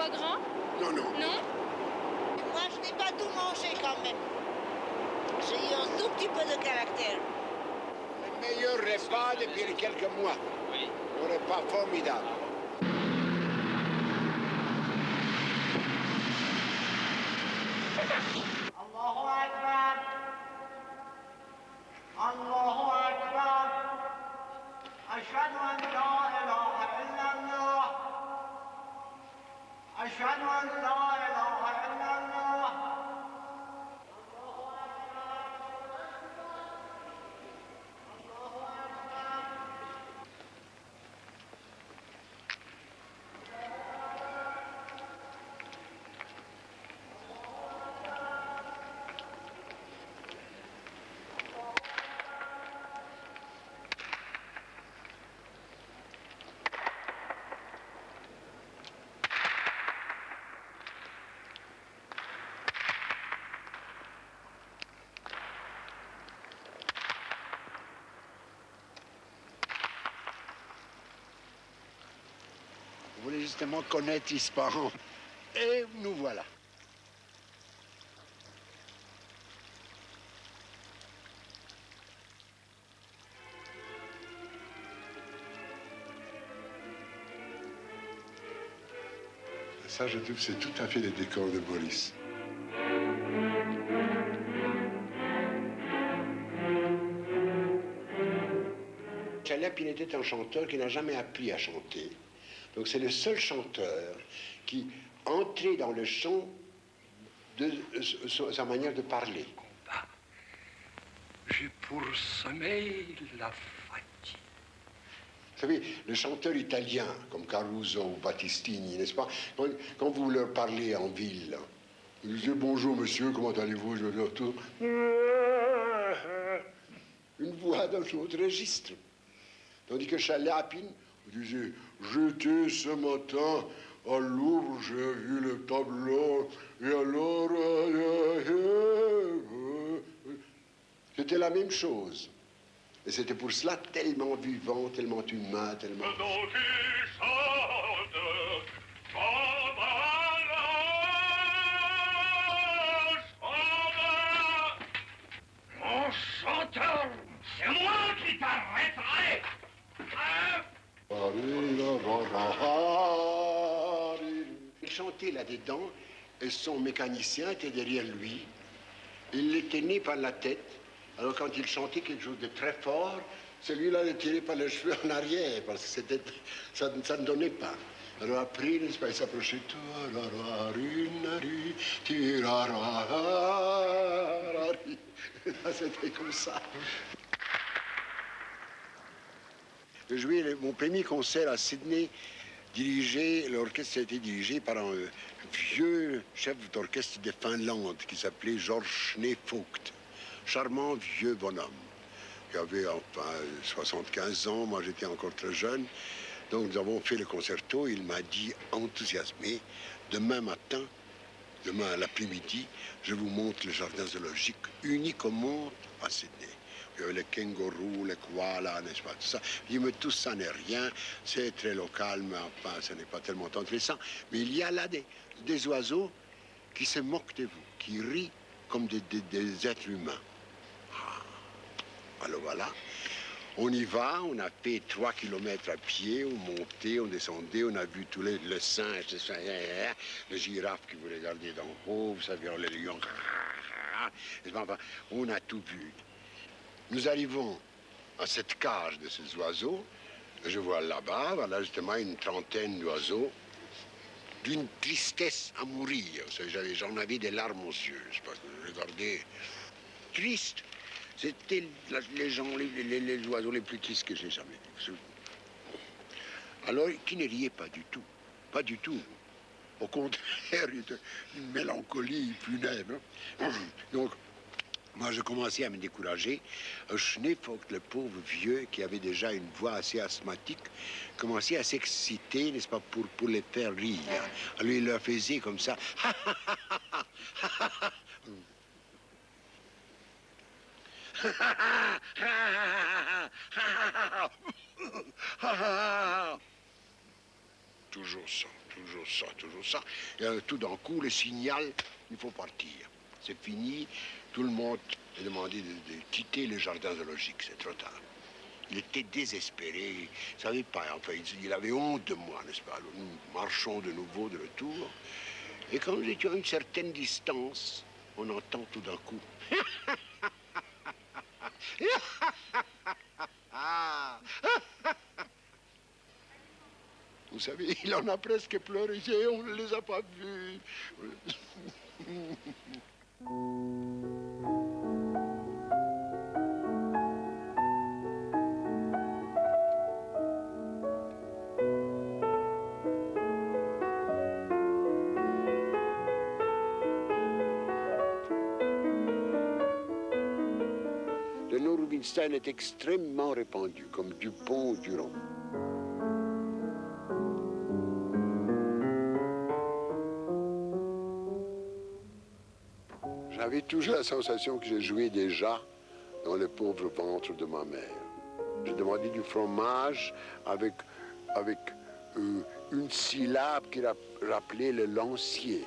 foie gras? Non, non. Non? Moi, je n'ai pas tout mangé quand même. J'ai eu un tout petit peu de caractère. Le meilleur repas depuis quelques mois. Oui. Un repas formidable. Allahu Akbar. Allahu Akbar. Ashhadu an la ilaha illallah. Ashhadu an la ilaha illallah. Vous voulez justement connaître Ispahan. Et nous voilà. Ça, je trouve que c'est tout à fait les décors de Boris. Chalep, il était un chanteur qui n'a jamais appris à chanter. Donc c'est le seul chanteur qui entrait dans le chant de sa manière de parler. J'ai pour sommeil la fatigue. Vous savez, le chanteur italien, comme Caruso ou Battistini, n'est-ce pas, quand vous leur parlez en ville, vous disiez bonjour monsieur, comment allez-vous, je veux dire tout. Une voix d'un autre registre. Tandis que Chaliapin, vous disiez, j'étais ce matin à Louvre, j'ai vu le tableau, et alors. C'était la même chose. Et c'était pour cela tellement vivant, tellement humain, tellement. Mon chanteur, c'est moi qui t'arrêterai. Il chantait là-dedans et son mécanicien était derrière lui. Il les tenait par la tête. Alors quand il chantait quelque chose de très fort, celui-là le tirait par les cheveux en arrière parce que ça ne donnait pas. Alors après, il s'approchait. C'était comme ça. J'ai joué mon premier concert à Sydney. L'orchestre a été dirigé par un vieux chef d'orchestre de Finlande qui s'appelait Georges Schneevogt. Charmant vieux bonhomme. Il avait enfin 75 ans, moi j'étais encore très jeune. Donc nous avons fait le concerto, il m'a dit enthousiasmé, demain matin, demain à l'après-midi, je vous montre le jardin zoologique unique au monde à Sydney. Il y avait les kangourous, les koalas, n'est-ce pas, tout ça. Il dit, mais tout ça n'est rien, c'est très local, mais enfin, ce n'est pas tellement intéressant. Mais il y a là des oiseaux qui se moquent de vous, qui rient comme des êtres humains. Alors voilà, on y va, on a fait 3 kilomètres à pied, on montait, on descendait, on a vu tous les singes, les girafes qui vous regardaient d'en haut, vous savez, les lions, enfin, on a tout vu. Nous arrivons à cette cage de ces oiseaux, je vois là-bas, voilà justement une trentaine d'oiseaux, d'une tristesse à mourir. J'en avais des larmes aux yeux, je regardais, triste. C'était les oiseaux les plus tristes que j'ai jamais vus. Alors, qui ne riait pas du tout. Pas du tout. Au contraire, une mélancolie funèbre. Donc, moi, je commençais à me décourager. Schneevogt, le pauvre vieux, qui avait déjà une voix assez asthmatique, commençait à s'exciter, n'est-ce pas, pour les faire rire. Alors, il leur faisait comme ça. Toujours ça. toujours ça, toujours ça. Et tout d'un coup, le signal, il faut partir. C'est fini, tout le monde est demandé de quitter le jardin zoologique, c'est trop tard. Il était désespéré, il ne savait pas, enfin, il avait honte de moi, n'est-ce pas? Alors, nous marchons de nouveau de retour, et quand nous étions à une certaine distance, on entend tout d'un coup. Vous savez, il en a presque pleuré, on ne les a pas vus. Le nom Rubinstein est extrêmement répandu, comme Dupont ou Durand. J'avais toujours la sensation que je jouais déjà dans le pauvre ventre de ma mère. Je demandais du fromage avec une syllabe qui rappelait le lancier.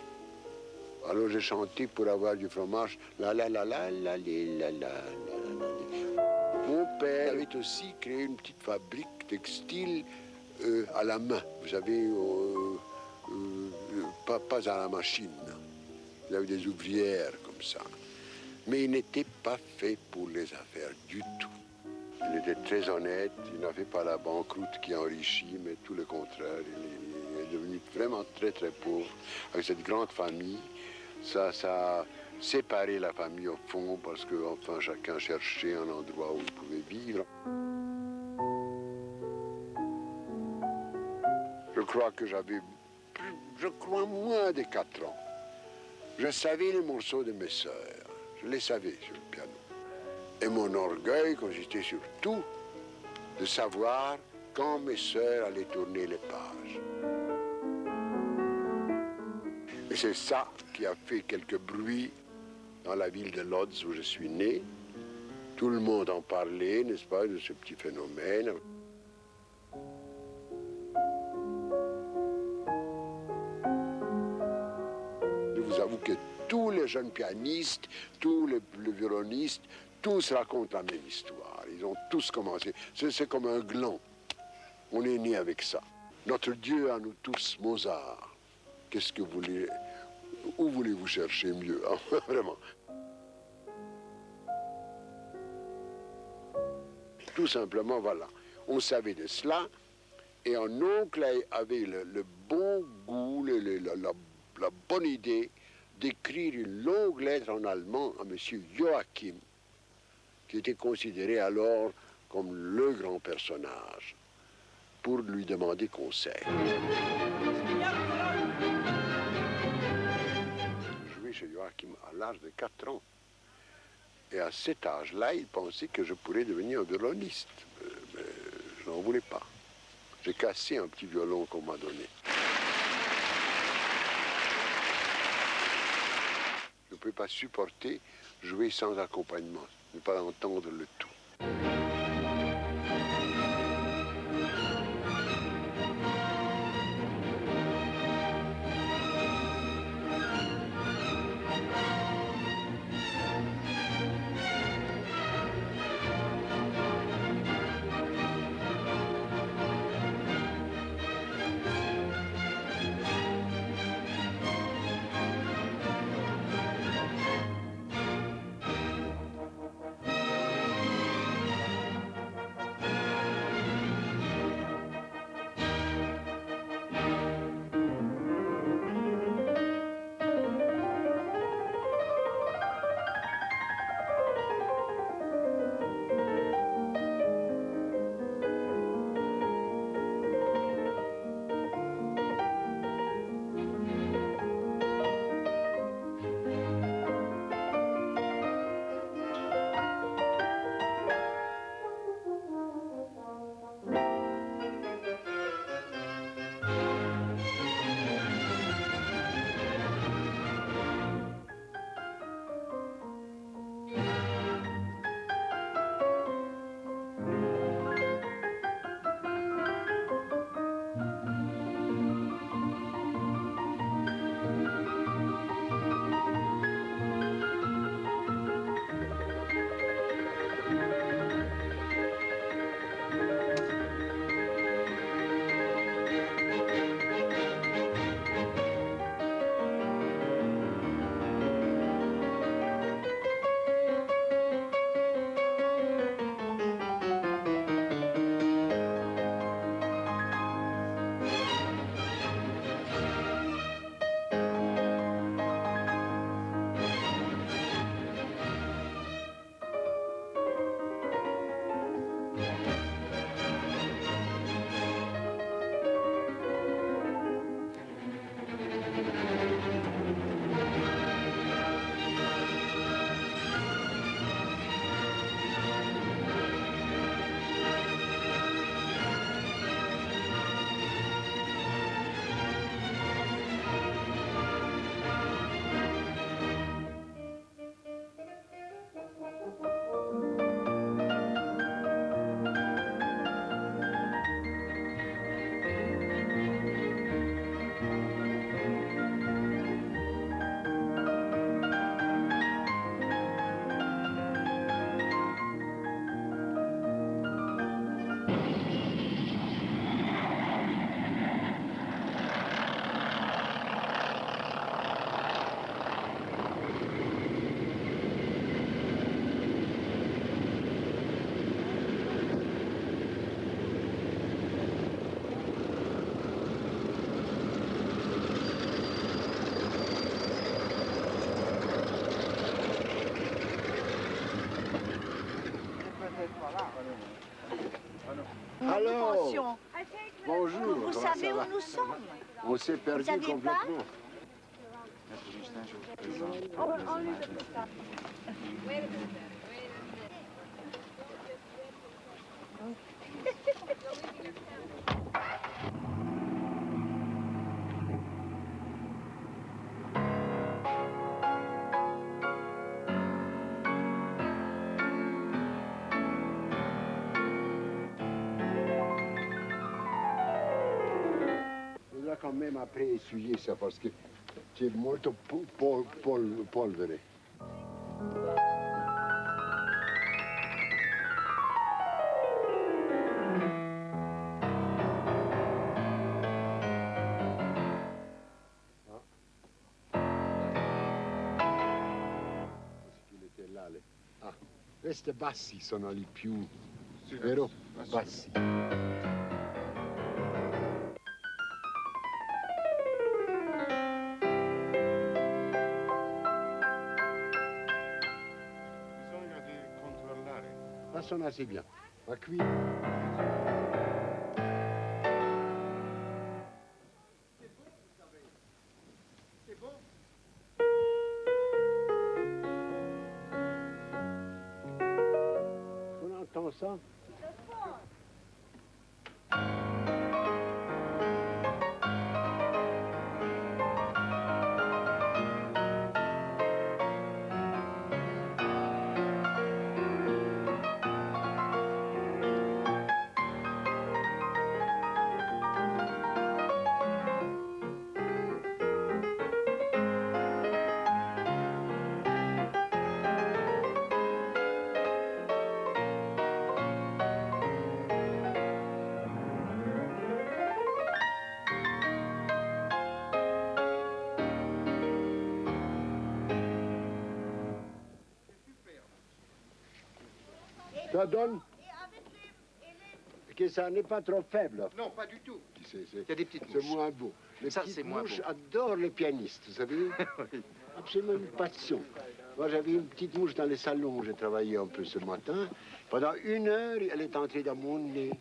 Alors j'ai chanté pour avoir du fromage. La la la la la la la la. Mon père avait aussi créé une petite fabrique textile à la main. Vous savez, pas à la machine. Il y avait des ouvrières comme ça. Mais il n'était pas fait pour les affaires du tout. Il était très honnête, il n'avait pas la banqueroute qui enrichit, mais tout le contraire. Il est devenu vraiment très très pauvre. Avec cette grande famille, ça a séparé la famille au fond, parce que enfin chacun cherchait un endroit où il pouvait vivre. Je crois que j'avais, moins de 4 ans. Je savais les morceaux de mes sœurs, je les savais sur le piano. Et mon orgueil consistait surtout de savoir quand mes sœurs allaient tourner les pages. Et c'est ça qui a fait quelques bruits dans la ville de Lodz où je suis né. Tout le monde en parlait, n'est-ce pas, de ce petit phénomène. Je vous avoue que tous les jeunes pianistes, tous les violonistes, tous racontent la même histoire. Ils ont tous commencé. C'est comme un gland. On est né avec ça. Notre Dieu à nous tous, Mozart. Qu'est-ce que vous voulez... Où voulez-vous chercher mieux, hein? Vraiment. Tout simplement, voilà. On savait de cela, et un oncle avait le bon goût, la bonne idée d'écrire une longue lettre en allemand à M. Joachim, qui était considéré alors comme le grand personnage, pour lui demander conseil. Je jouais chez Joachim à l'âge de 4 ans. Et à cet âge-là, il pensait que je pourrais devenir un violoniste. Mais je n'en voulais pas. J'ai cassé un petit violon qu'on m'a donné. Je ne pouvais pas supporter jouer sans accompagnement, ne pas entendre le tout. sommes. On s'est perdu saviez pas complètement. Il faudra quand même après essuyer ça parce que c'est molto polvere. Ah, queste bassi sono i più, vero? Bassi. Bisogna di controllare. Ma sono assez bien. Ma qui... On entend ça? Ça donne que ça n'est pas trop faible. Non, pas du tout. C'est Il y a des petites c'est mouches. moins beau. Les Ça, petites c'est moins mouches beau. adorent les pianistes, vous savez. Oui. Absolument une passion. Moi, j'avais une petite mouche dans le salon où j'ai travaillé un peu ce matin. Pendant 1 heure, elle est entrée dans mon nez,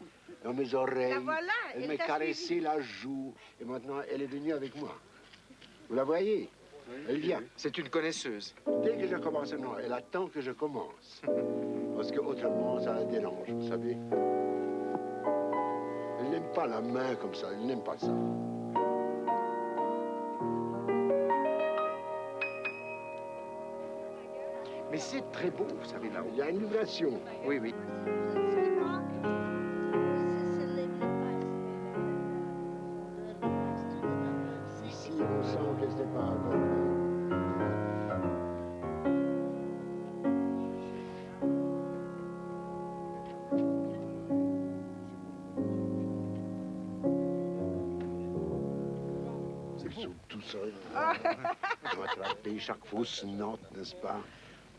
dans mes oreilles. La voilà, elle elle m'a t'a caressé suivi. la joue. Et maintenant, elle est venue avec moi. Vous la voyez? Elle vient. C'est une connaisseuse. Dès que je commence, non, elle attend que je commence. Parce que autrement, ça la dérange, vous savez. Elle n'aime pas la main comme ça, elle n'aime pas ça. Mais c'est très beau, vous savez, là-haut. Il y a une vibration. Oui, oui. Ici, on sent que c'est pas encore. C'est tout ça. On va attraper chaque fausse note, n'est-ce pas?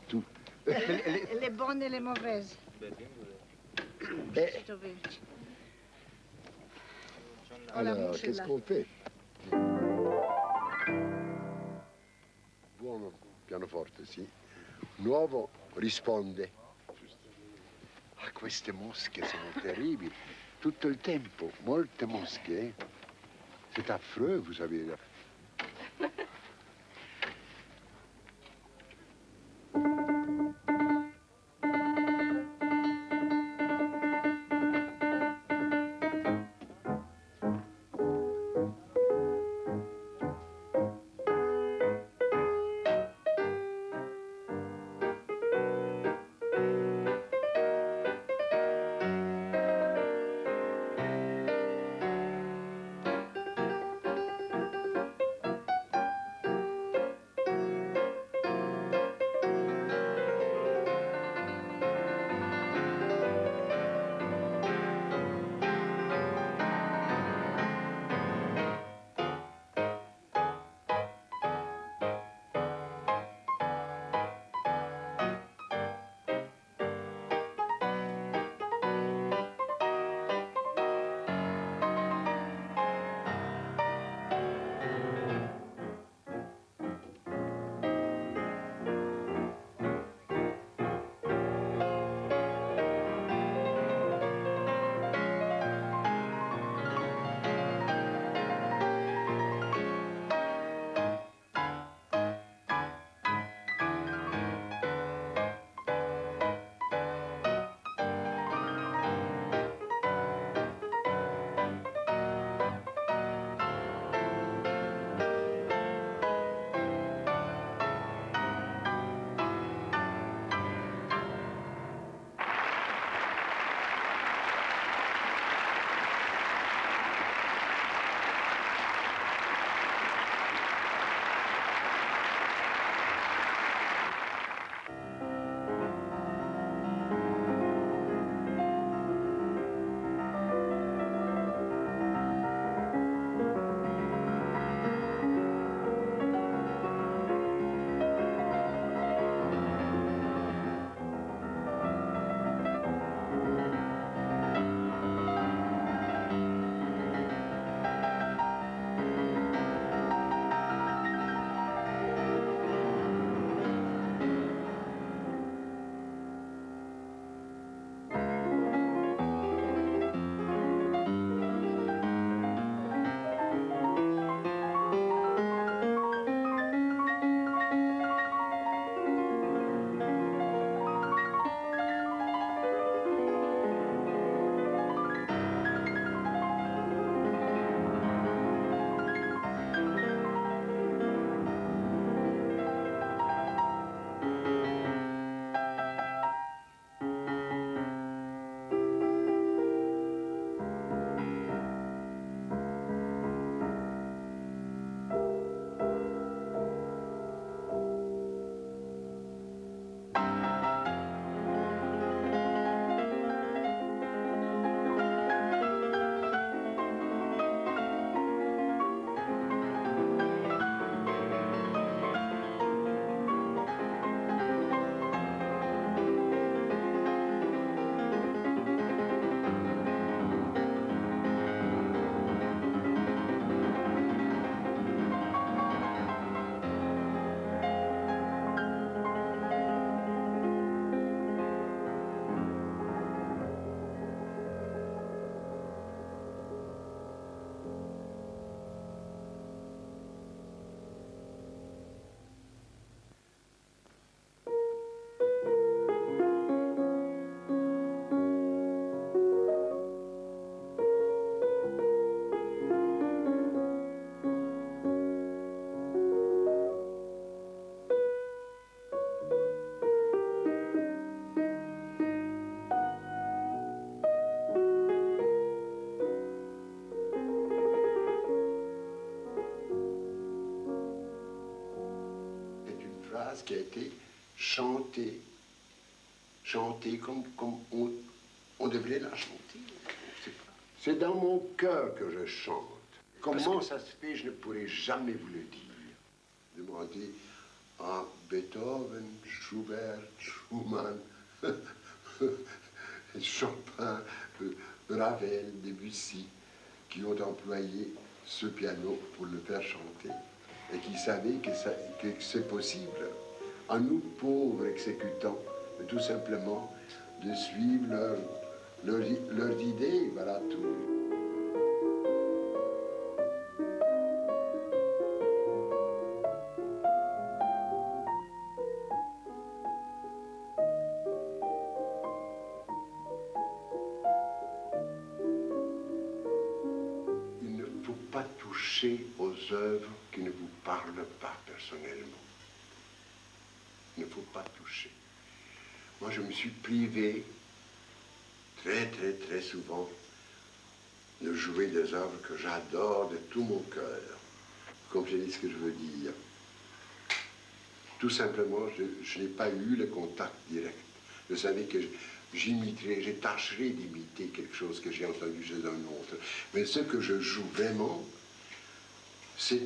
Tout. Les bonnes et les mauvaises. Et Trouvé. alors, mouche est qu'est-ce là. qu'on fait? Buono pianoforte, sì. Nuovo risponde. Ah, queste mosche sono terribili. Tutto il tempo, molte mosche. C'est affreux, vous savez. phrase qui a été chantée. Chantée comme on devrait la chanter. C'est dans mon cœur que je chante. Comment ça se fait, je ne pourrai jamais vous le dire. Demandez à Beethoven, Schubert, Schumann, Chopin, Ravel, Debussy, qui ont employé ce piano pour le faire chanter et qui savaient que c'est possible, à nous pauvres exécutants, tout simplement de suivre leurs idées, voilà tout. Il ne faut pas toucher aux œuvres qui ne vous parlent pas personnellement. Il ne faut pas toucher. Moi, je me suis privé très souvent de jouer des œuvres que j'adore de tout mon cœur. Vous comprenez ce que je veux dire? Tout simplement, je n'ai pas eu le contact direct. Je savais que j'imiterais, je tâcherais d'imiter quelque chose que j'ai entendu chez un autre. Mais ce que je joue vraiment, c'est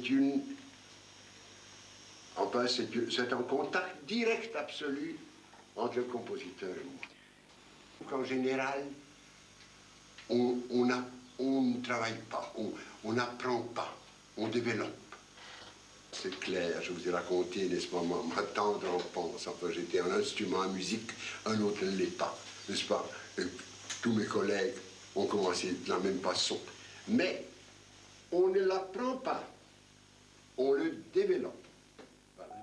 un contact direct absolu entre le compositeur et moi. Donc, en général, on ne travaille pas, on n'apprend pas, on développe. C'est clair, je vous ai raconté, n'est-ce pas, ma tendre enfance. Enfin, j'étais un instrument à musique, un autre ne l'est pas, n'est-ce pas? Et tous mes collègues ont commencé de la même façon. Mais on ne l'apprend pas, on le développe. Voilà.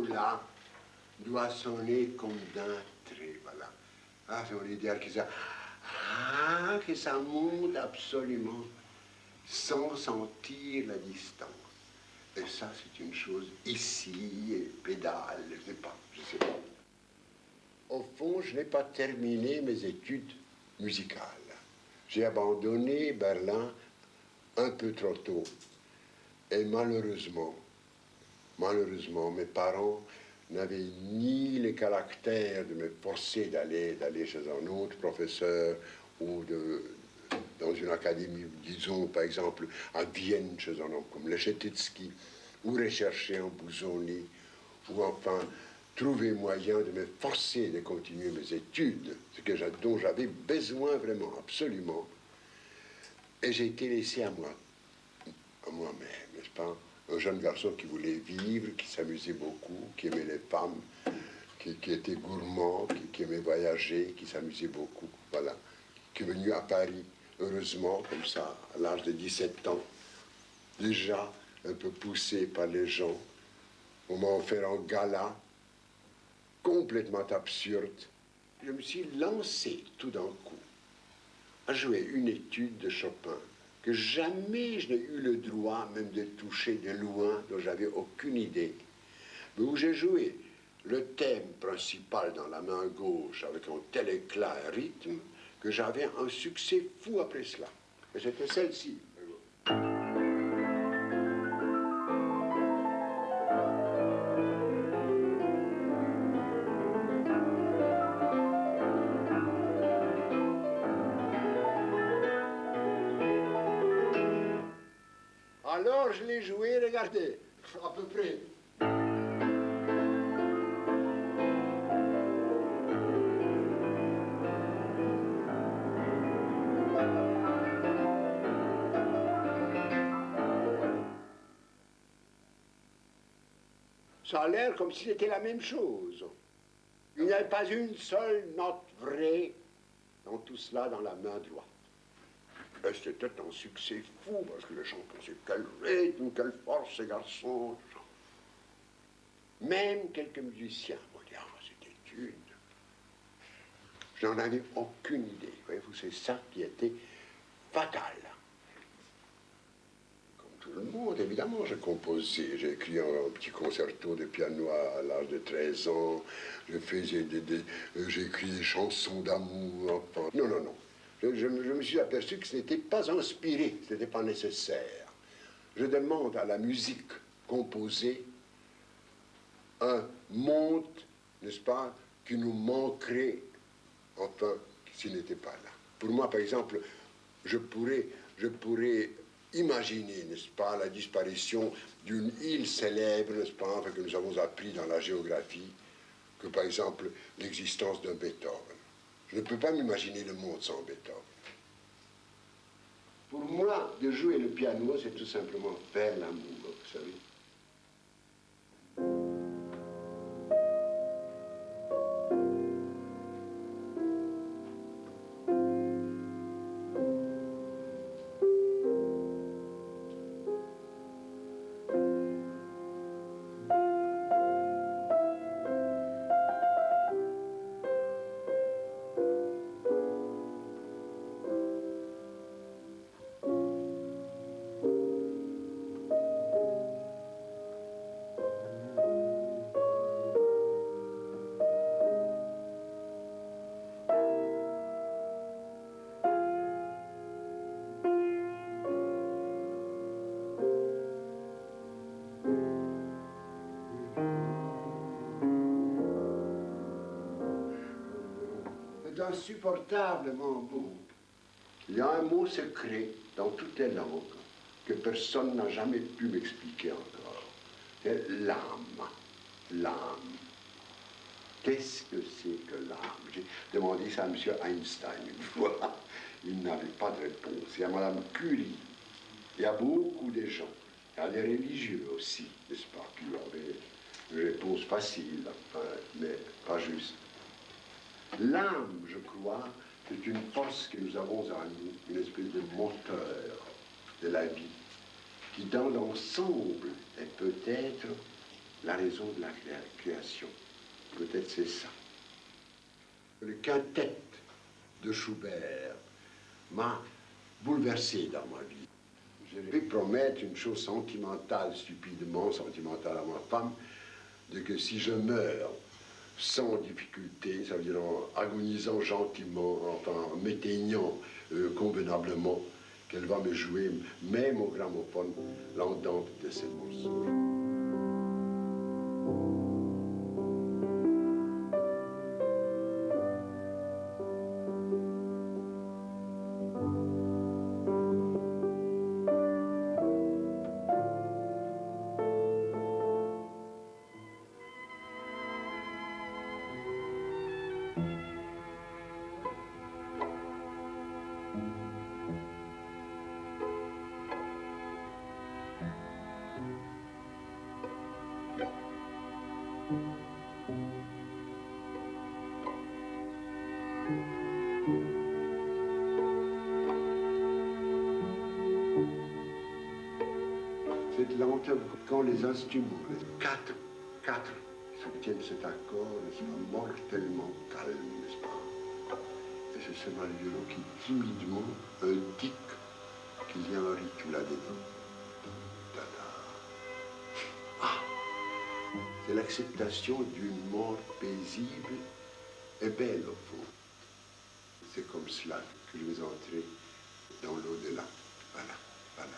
Là doit sonner comme d'un trait, voilà. Ah, on veut dire que ça monte absolument sans sentir la distance. Et ça, c'est une chose ici, et pédale, je sais pas. Au fond, je n'ai pas terminé mes études musicales. J'ai abandonné Berlin un peu trop tôt. Et malheureusement, mes parents n'avaient ni le caractère de me forcer d'aller chez un autre professeur ou dans une académie, disons par exemple à Vienne, chez un homme comme Leschetizky, ou rechercher en Busoni, ou enfin trouver moyen de me forcer de continuer mes études, dont j'avais besoin vraiment, absolument. Et j'ai été laissé à moi-même, n'est-ce pas? Un jeune garçon qui voulait vivre, qui s'amusait beaucoup, qui aimait les femmes, qui était gourmand, qui aimait voyager, qui s'amusait beaucoup, voilà. Qui est venu à Paris, heureusement, comme ça, à l'âge de 17 ans, déjà un peu poussé par les gens. On m'a offert un gala complètement absurde. Je me suis lancé tout d'un coup à jouer une étude de Chopin que jamais je n'ai eu le droit même de toucher de loin, dont j'avais aucune idée, mais où j'ai joué le thème principal dans la main gauche avec un tel éclat et rythme que j'avais un succès fou après cela. Et c'était celle-ci. Alors je l'ai joué, regardez, à peu près. Ça a l'air comme si c'était la même chose. Il n'y avait pas une seule note vraie dans tout cela dans la main droite. Et c'était un succès fou, parce que les gens pensaient quel rythme, quelle force ces garçons. Même quelques musiciens m'ont dit, ah, cette étude. Je n'en avais aucune idée. Voyez-vous, c'est ça qui était fatal. le monde, évidemment, j'ai composé. J'ai écrit un petit concerto de piano à l'âge de 13 ans. J'ai écrit des chansons d'amour. Enfin, non, non, non. Je me suis aperçu que ce n'était pas inspiré, ce n'était pas nécessaire. Je demande à la musique composée un monde, n'est-ce pas, qui nous manquerait, enfin, s'il n'était pas là. Pour moi, par exemple, je pourrais imaginer, n'est-ce pas, la disparition d'une île célèbre, n'est-ce pas, enfin, que nous avons appris dans la géographie, que par exemple l'existence d'un Beethoven. Je ne peux pas m'imaginer le monde sans Beethoven. Pour moi, de jouer le piano, c'est tout simplement faire l'amour, vous savez. C'est insupportablement beau. Il y a un mot secret dans toutes les langues que personne n'a jamais pu m'expliquer encore. C'est l'âme. L'âme. Qu'est-ce que c'est que l'âme? J'ai demandé ça à M. Einstein une fois. Il n'avait pas de réponse. Il y a Mme Curie. Il y a beaucoup de gens. Il y a des religieux aussi, n'est-ce pas, qui avaient une réponse facile, enfin, mais pas juste. L'âme, je crois, c'est une force que nous avons en nous, une espèce de moteur de la vie, qui dans l'ensemble est peut-être la raison de la création. Peut-être c'est ça. Le quintet de Schubert m'a bouleversé dans ma vie. Je vais promettre une chose sentimentale, stupidement sentimentale à ma femme, de que si je meurs sans difficulté, ça veut dire en agonisant gentiment, enfin en m'éteignant convenablement, qu'elle va me jouer, même au gramophone, l'entente de ces morceaux. Cette lenteur, quand les instruments, les quatre soutiennent cet accord, n'est-ce pas, mortellement calme, n'est-ce pas? Et c'est seulement le violon qui timidement indique qu'il y a un rythme là-dedans. Ah! C'est l'acceptation d'une mort paisible et belle au fond. C'est comme cela que je vais entrer dans l'au-delà. Voilà, voilà.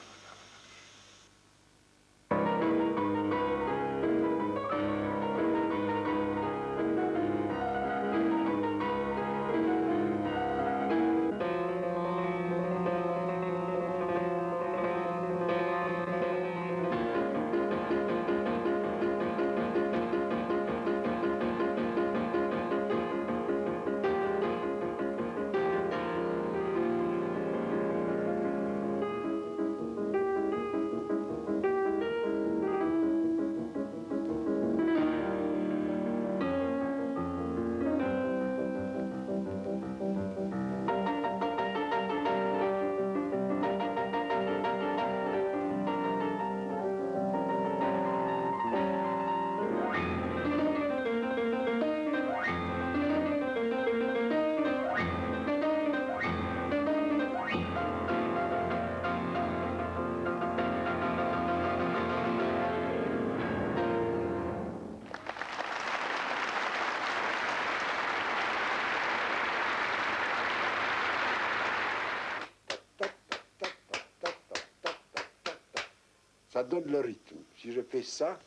Ça donne le rythme. Si je fais ça,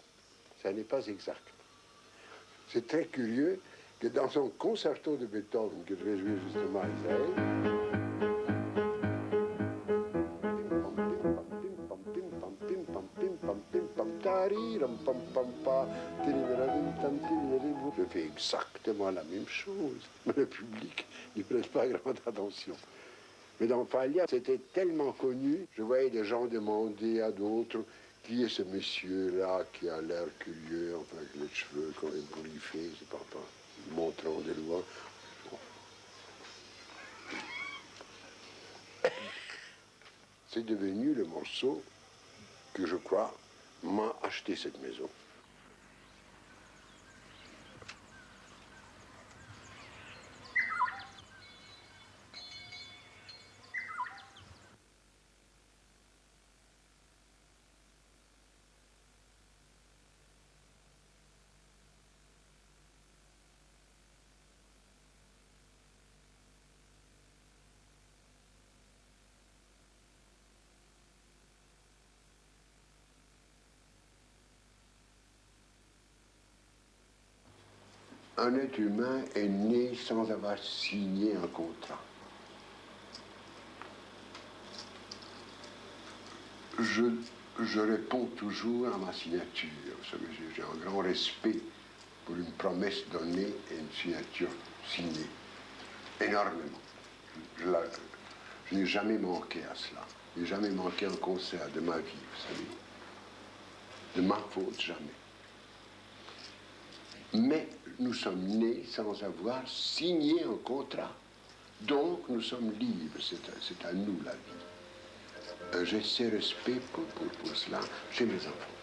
ça n'est pas exact. C'est très curieux que dans son concerto de Beethoven, que je vais jouer justement à Israël, je fais exactement la même chose. Mais le public n'y prête pas grande attention. Mais dans Faglia, c'était tellement connu, je voyais des gens demander à d'autres qui est ce monsieur-là qui a l'air curieux, enfin avec les cheveux qu'on est bourriffés, c'est pas montrant des doigts. C'est devenu le morceau que je crois m'a acheté cette maison. Un être humain est né sans avoir signé un contrat. Je réponds toujours à ma signature. J'ai un grand respect pour une promesse donnée et une signature signée. Énormément. Je n'ai jamais manqué à cela. Je n'ai jamais manqué un concert de ma vie, vous savez. De ma faute, jamais. Mais nous sommes nés sans avoir signé un contrat. Donc nous sommes libres, c'est à nous la vie. J'ai ce respect pour cela chez mes enfants.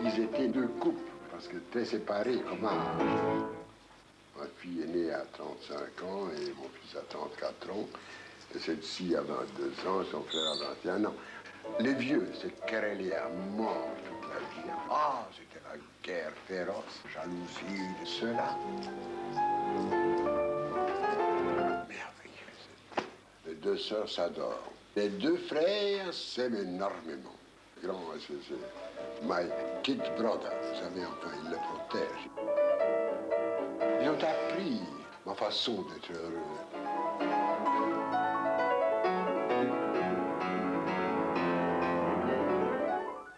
Ils étaient deux couples, parce que très séparés comme âge. Ma fille est née à 35 ans et mon fils à 34 ans. Et celle-ci a 22 ans, son frère a 21 ans. Les vieux se querellaient à mort toute la vie. Ah, c'était la guerre féroce, jalousie de cela. Merveilleux. Les deux sœurs s'adorent. Les deux frères s'aiment énormément. Grand, c'est my kid brother, vous savez, enfin, il le protège. Ils ont appris ma façon d'être heureux.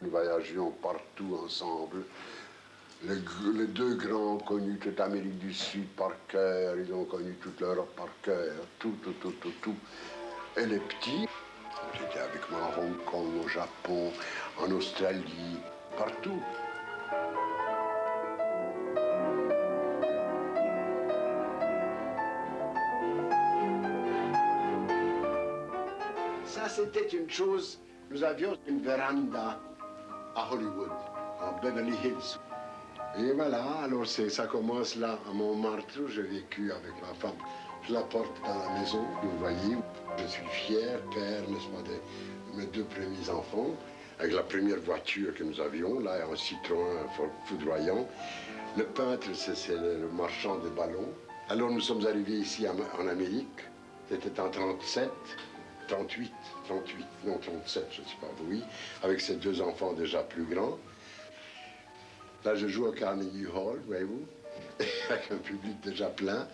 Nous voyagions partout ensemble. Les deux grands ont connu toute l'Amérique du Sud par cœur, ils ont connu toute l'Europe par cœur, tout. Et les petits, j'étais avec moi à Hong Kong, au Japon, en Australie, partout. Ça, c'était une chose. Nous avions une véranda à Hollywood, à Beverly Hills. Et voilà, alors ça commence là, à Montmartre, j'ai vécu avec ma femme. Je la porte dans la maison, vous voyez. Je suis fier, père, n'est-ce pas, de mes deux premiers enfants, avec la première voiture que nous avions, là, un Citroën foudroyant. Le peintre, c'est le marchand de ballons. Alors nous sommes arrivés ici en Amérique, c'était en 37. 38, non 37, je ne sais pas, oui, avec ces deux enfants déjà plus grands. Là, je joue au Carnegie Hall, voyez-vous, avec un public déjà plein.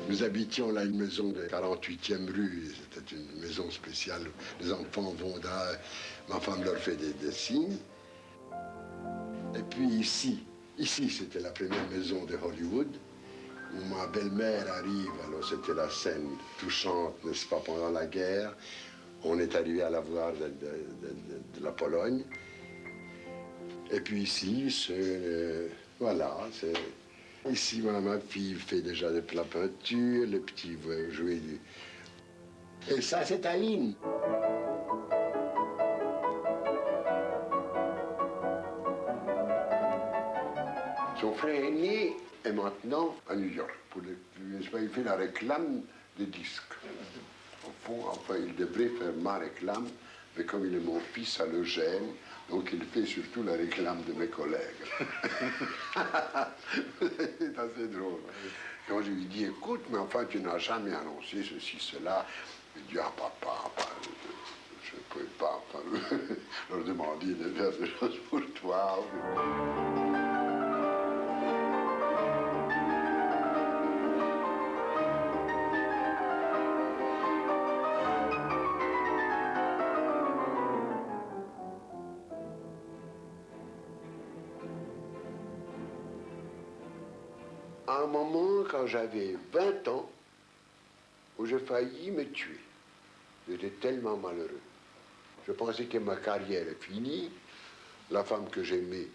Nous habitions là une maison de 48e rue, c'était une maison spéciale. Les enfants vont là, ma femme leur fait des signes. Et puis ici c'était la première maison de Hollywood. Où ma belle-mère arrive, alors c'était la scène touchante, n'est-ce pas, pendant la guerre. On est arrivé à la voir de la Pologne. Et puis ici, voilà, ici, ma fille fait déjà de la peinture, les petits veulent jouer du... Et ça, c'est Aline. Son frère aîné est maintenant à New York. Il fait la réclame des disques. Au fond, enfin, il devrait faire ma réclame, Mais comme il est mon fils, ça le gêne. Donc il fait surtout la réclame de mes collègues. C'est assez drôle. Quand je lui dis, écoute, mais enfin, tu n'as jamais annoncé ceci, cela. Il dit, ah papa, je ne peux pas enfin, leur demander de faire des choses pour toi. À un moment, quand j'avais 20 ans, où j'ai failli me tuer. J'étais tellement malheureux. Je pensais que ma carrière est finie. La femme que j'aimais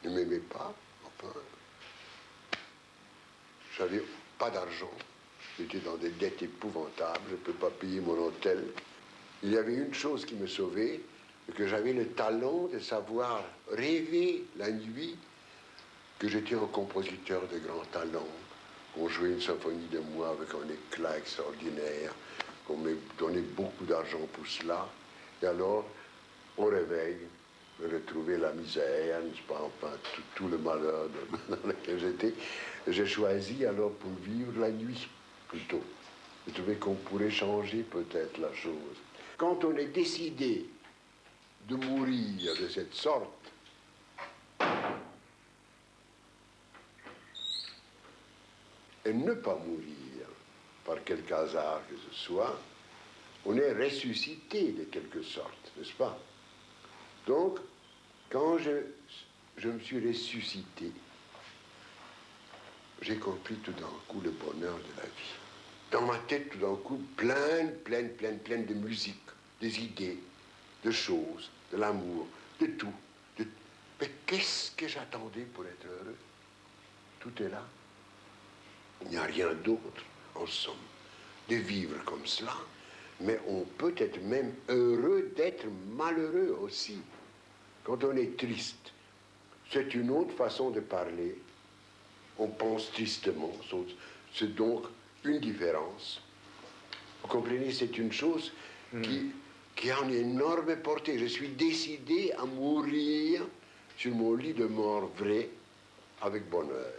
ne m'aimait pas. Enfin, j'avais pas d'argent. J'étais dans des dettes épouvantables. Je ne peux pas payer mon hôtel. Il y avait une chose qui me sauvait, c'est que j'avais le talent de savoir rêver la nuit que j'étais un compositeur de grand talent, qu'on jouait une symphonie de moi avec un éclat extraordinaire, qu'on me donnait beaucoup d'argent pour cela. Et alors, au réveil, je retrouvais la misère, n'est-ce pas, enfin, tout le malheur dans lequel j'étais. J'ai choisi alors pour vivre la nuit, plutôt. Je trouvais qu'on pourrait changer peut-être la chose. Quand on est décidé de mourir de cette sorte, et ne pas mourir par quelque hasard que ce soit, on est ressuscité de quelque sorte, n'est-ce pas? Donc, quand je me suis ressuscité, j'ai compris tout d'un coup le bonheur de la vie. Dans ma tête, tout d'un coup, plein de musique, des idées, de choses, de l'amour, de tout. Mais qu'est-ce que j'attendais pour être heureux? Tout est là. Il n'y a rien d'autre, en somme, de vivre comme cela, mais on peut être même heureux d'être malheureux aussi. Quand on est triste, c'est une autre façon de parler. On pense tristement, c'est donc une différence. Vous comprenez, c'est une chose qui a une énorme portée. Je suis décidé à mourir sur mon lit de mort vrai, avec bonheur.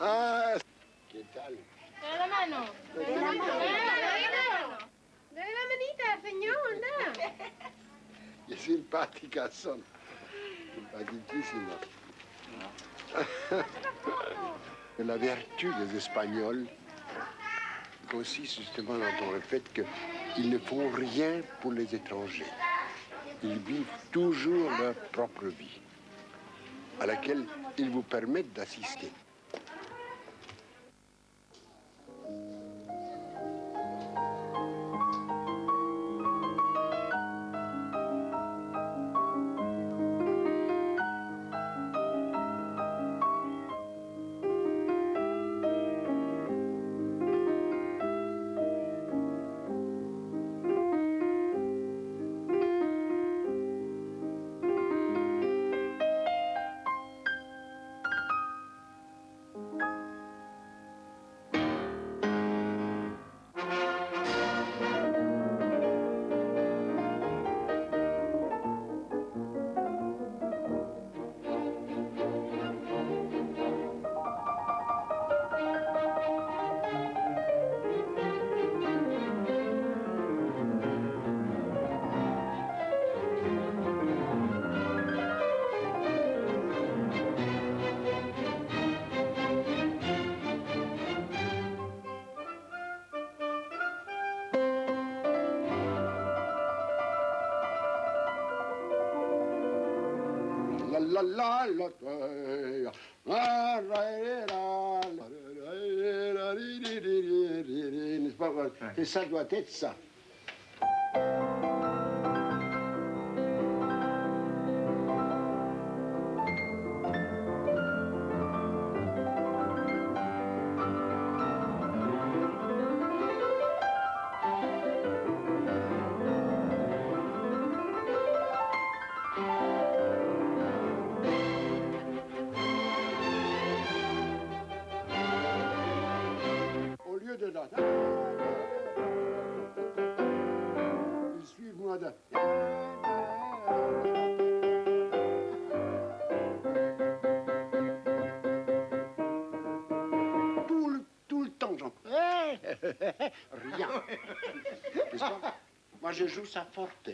Ah, ¿qué tal? Dale la mano. Dale la mano. Dale la manita, señor, da. Qué simpáticas son. Simpaticísimas. La vertu des Espagnols consiste justement dans le fait qu'ils ne font rien pour les étrangers. Ils vivent toujours leur propre vie, à laquelle ils vous permettent d'assister. pas, et ça doit être ça. Au lieu de là, ils suivent moi de. Tout le temps, genre. Rien. N'est-ce pas? Moi, je joue ça forte.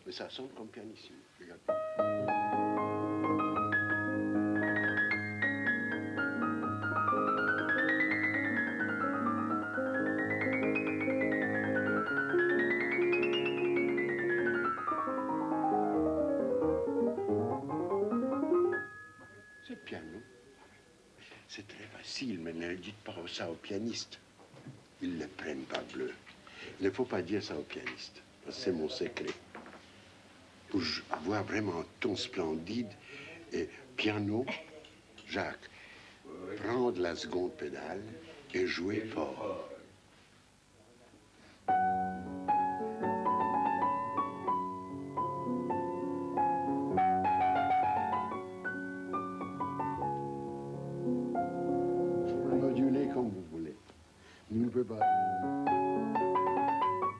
Mais ça sonne comme pianissime. Regarde. C'est piano. C'est très facile, mais ne dites pas ça aux pianistes. Ils ne prennent pas bleu. Il ne faut pas dire ça aux pianistes. C'est mon secret. Pour avoir vraiment un ton splendide et piano, Jacques, prendre la seconde pédale et jouer fort. Vous le modulez comme vous voulez. Vous ne pouvez pas.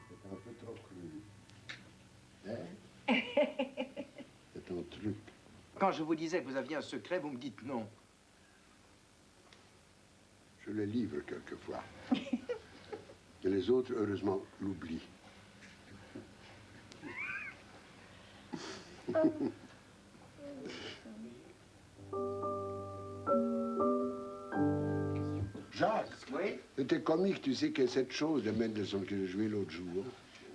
C'est un peu trop cru. Hein? C'est un truc. Quand je vous disais que vous aviez un secret, vous me dites non. Je le livre quelquefois. Et les autres, heureusement, l'oublient. Jacques, Oui? c'était comique, tu sais que cette chose de Mendelssohn que j'ai joué l'autre jour,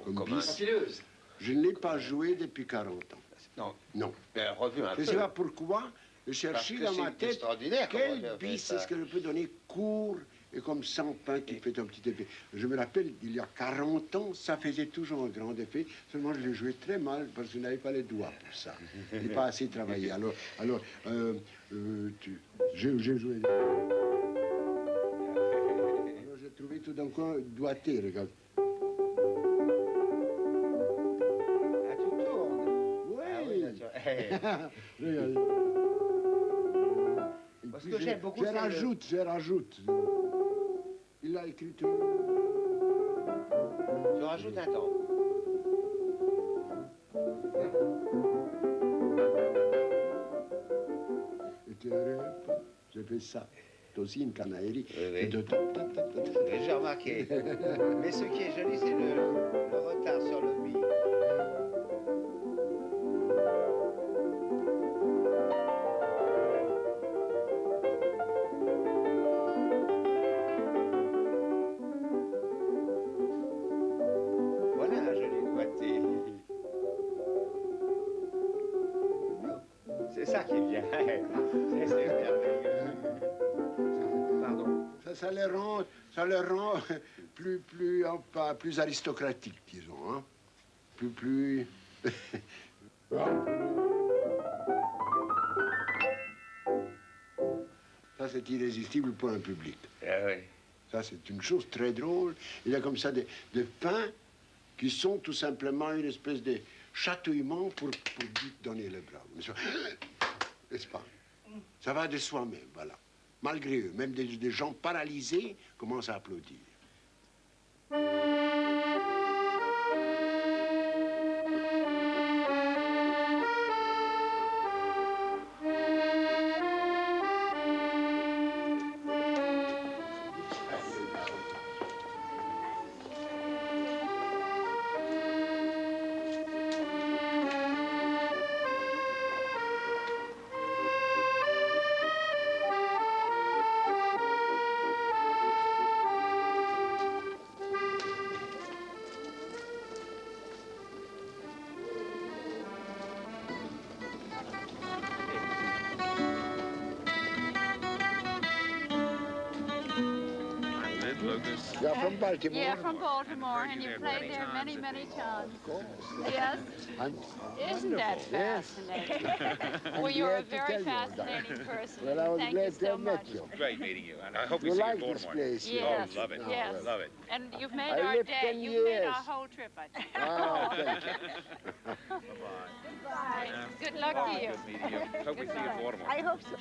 comme bis, Fabuleuse. je ne l'ai pas joué depuis 40 ans. Non, Non. mais revu un Je ne sais pas pourquoi, je cherchais que dans c'est ma tête extraordinaire comment quel tu as fait bis ça. est-ce que je peux donner court et comme sans pain qui fait un petit effet. Je me rappelle, il y a 40 ans, ça faisait toujours un grand effet, seulement je l'ai joué très mal parce que je n'avais pas les doigts pour ça. Je n'ai pas assez travaillé. J'ai joué. Alors j'ai trouvé tout d'un coup un doigté, regarde. Ah, tu tournes. Oui. Ah oui, naturel. Regarde. Et Parce puis que j'aime beaucoup, je c'est le- rajoute. Il a écrit tout. Tu rajoutes un temps. Et j'ai fait ça. C'est aussi une canaillerie. Oui, oui. Et de Oui, j'ai remarqué. Mais ce qui est joli, c'est le retard sur le mi. Voilà un joli doigté. C'est ça qui est bien. C'est merveilleux. Pardon. Ça les rend plus aristocratiques, disons. Hein? Plus. Ça, c'est irrésistible pour un public. Ah oui. Ça, c'est une chose très drôle. Il y a comme ça des fins qui sont tout simplement une espèce de chatouillement pour donner le bras. N'est-ce pas? Ça va de soi-même, voilà. Malgré eux, même des gens paralysés commencent à applaudir. Baltimore? Yeah, from Baltimore, and you played there many, many times. Yes? Isn't that fascinating? Well, you're a very fascinating person. Well, I was Thank glad you to so have much. met you. Great meeting you, and I hope we You see you like in this Baltimore. place? Yes. Oh, love it. Yes. Love it. And you've made I our lived day. 10 You've made years. our whole trip, I think. Ah, thank you. Bye. Good luck to you. Good meeting you. Hope we see you in Baltimore. I hope so.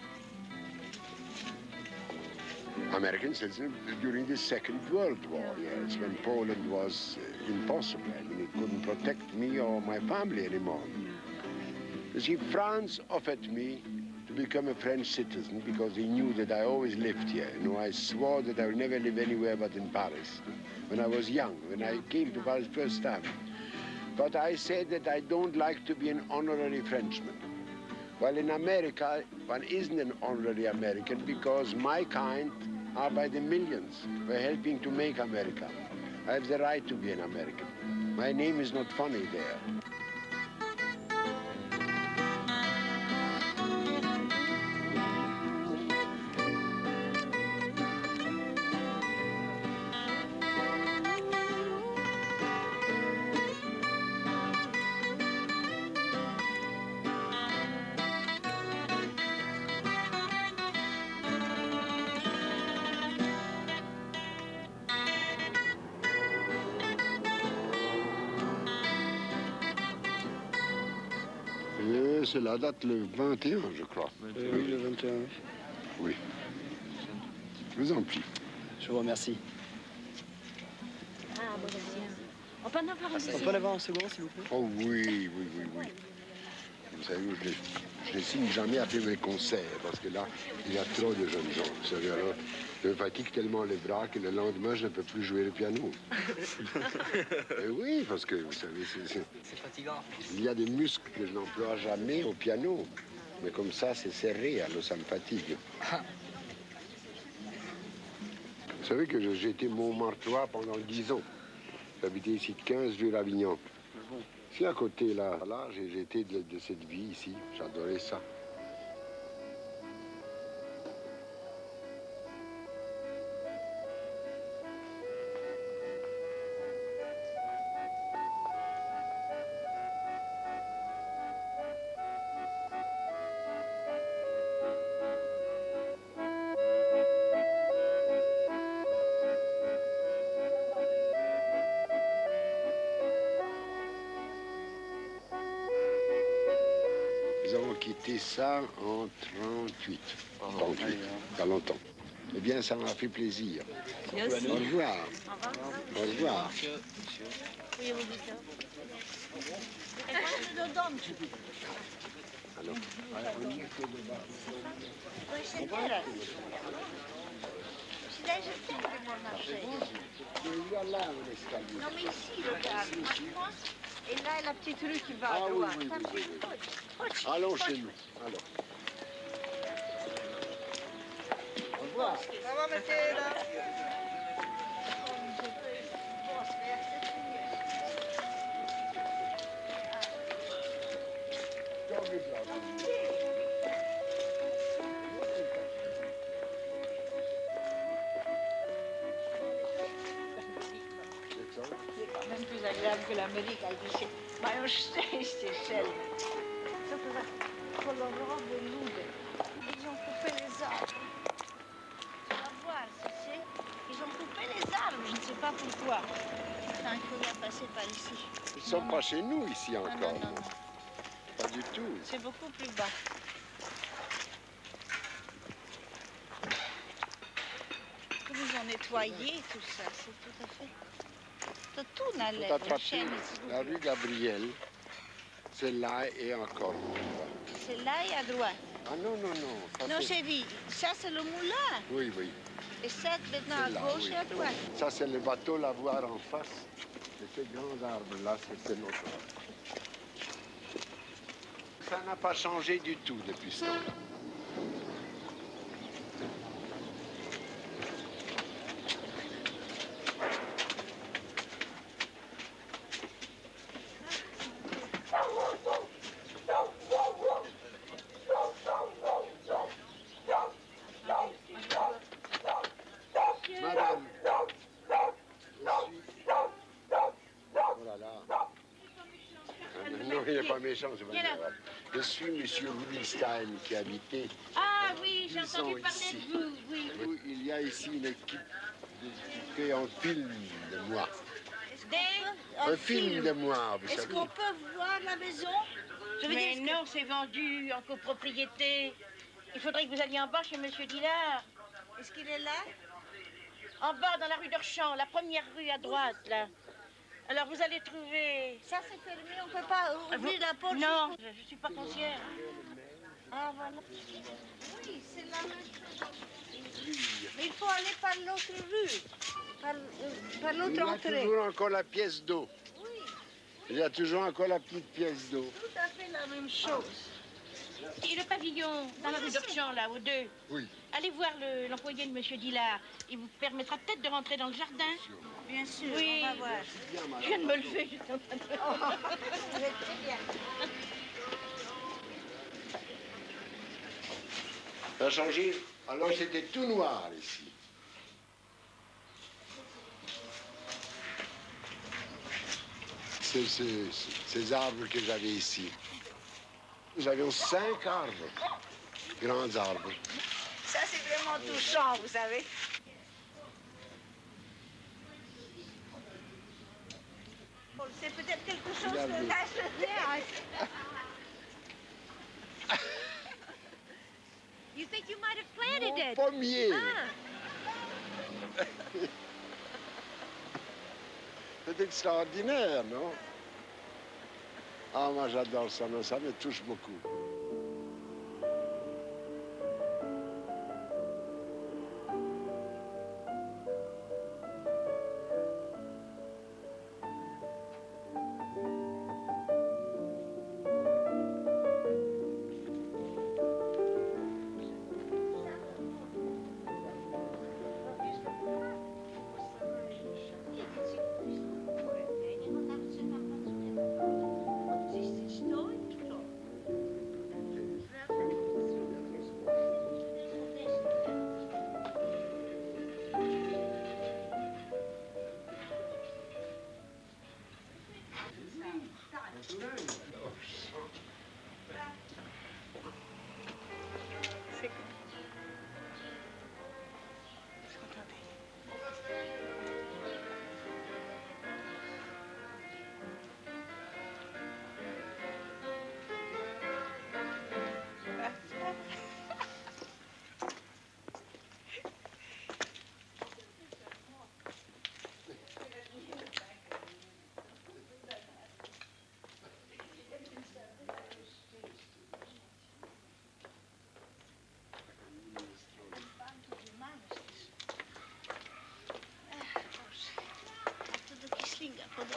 American citizens during the Second World War, yes, when Poland was impossible. I mean, it couldn't protect me or my family anymore. You see, France offered me to become a French citizen because he knew that I always lived here. You know, I swore that I would never live anywhere but in Paris when I was young, when I came to Paris first time. But I said that I don't like to be an honorary Frenchman. Well, in America, one isn't an honorary American because my kind are by the millions. We're helping to make America. I have the right to be an American. My name is not funny there. Et cela date le 21, je crois. Oui, le 21. Oui. Je vous en prie. Je vous remercie. Ah, bon, tiens. On peut en avoir un On deuxième. peut l'avoir en second, s'il vous plaît? Oh oui. Vous savez, je ne signe jamais après mes concerts parce que là, il y a trop de jeunes gens. Vous savez, alors, je me fatigue tellement les bras que le lendemain, je ne peux plus jouer le piano. Et oui, parce que, vous savez, C'est fatigant. il y a des muscles que je n'emploie jamais au piano. Mais comme ça, c'est serré, alors ça me fatigue. Vous savez que j'ai été Montmartrois pendant 10 ans. J'habitais ici 15 rue Ravignan. Ici à côté, là j'ai été de cette vie ici. J'adorais ça. Nous avons quitté ça en 38. 38, pas longtemps. Eh bien, ça m'a fait plaisir. Yes. Au revoir. Au revoir. Oui, vous dites ça. Et moi, je le donne. Alors, Oui, c'est bien, là. Je l'ai jeté pour mon marché. il y a là un escalier. Non, mais ici, regarde. Franchement, et là, la petite rue qui va Ah à oui, droite. oui. Allons chez nous. Alors. Au revoir. Au revoir, monsieur. C'est même plus agréable que l'Amérique. Maar nog steeds hetzelfde. Dat is een colorant de loede. Ils ont coupé les arbres. Tu vas voir, tu sais. Ils ont coupé les arbres, je ne sais pas pourquoi. Putain, il faudra passer par ici. Ils ne sont pas chez nous ici Non, encore. non, non, non. Pas du tout. C'est beaucoup plus bas. Comme ils ont nettoyé tout ça, c'est tout à fait. Tout n'a Faut l'air. attraper la rue Gabriel. Celle-là et encore. C'est là et à droite. Ah non, non, non. Ça, Non, c'est- chérie, ça c'est le moulin. Oui, oui. Et ça maintenant à Celle-là, gauche oui. et à droite. Ça, c'est le bateau Lavoir en face. Et ces grands arbres-là, c'est notre arbre. Ça n'a pas changé du tout depuis ce temps. Madame, pas méchant, c'est pas Viens là. grave. Je suis Monsieur Rubinstein qui habitait. Ah oui, j'ai 10 entendu ans parler ici. de vous, oui. Il y a ici une équipe qui fait un film de moi. Un film de moi, vous Est-ce savez. qu'on peut voir la maison? Mais non, c'est vendu en copropriété. Il faudrait que vous alliez en bas chez Monsieur Dillard. Est-ce qu'il est là? En bas, dans la rue d'Orchamps, la première rue à droite, là. Alors, vous allez trouver... Ça, c'est fermé, on ne peut pas ouvrir la porte? Non, je ne suis pas concierge. Ah, voilà. Oui, c'est la même chose. Mais il faut aller par l'autre rue, par l'autre Il y a entrée. toujours encore la pièce d'eau. Oui, Il y a toujours encore la petite pièce d'eau. tout à fait la même chose. Et le pavillon, dans la rue d'Orchamps, là, aux 2. Oui. Allez voir l'employé de Monsieur Dillard. Il vous permettra peut-être de rentrer dans le jardin. Bien sûr, oui. On va voir. Je viens de me lever. J'étais en train de... Vous êtes très bien. Ça a changé. Alors c'était tout noir ici. C'est ces arbres que j'avais ici. Nous avions 5 arbres, grands arbres. Ça, c'est vraiment touchant, vous savez. C'est peut-être quelque chose Regardez. de l'acheter. You think you might have planted Mon it? pommier. Ah. C'est extraordinaire, non? Ah, moi j'adore ça, mais ça me touche beaucoup.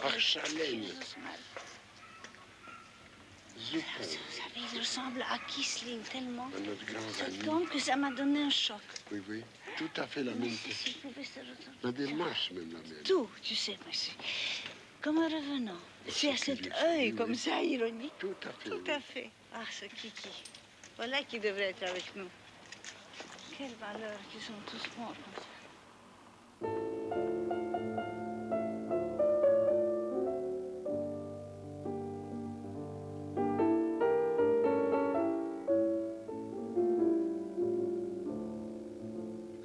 Archalène. Zucker. Vous savez, il ressemble à Kisling tellement. À notre grand ami. Donc que ça m'a donné un choc. Oui, oui, tout à fait la même Si chose. je pouvais se retourner. La démarche même la même. Tout, tu sais, monsieur. Comme un revenant. C'est à cet œil comme ça, ironique. Tout à fait. Tout à fait. Ah, ce Kiki. Voilà qui devrait être avec nous. Quelle valeur qu'ils sont tous morts comme ça.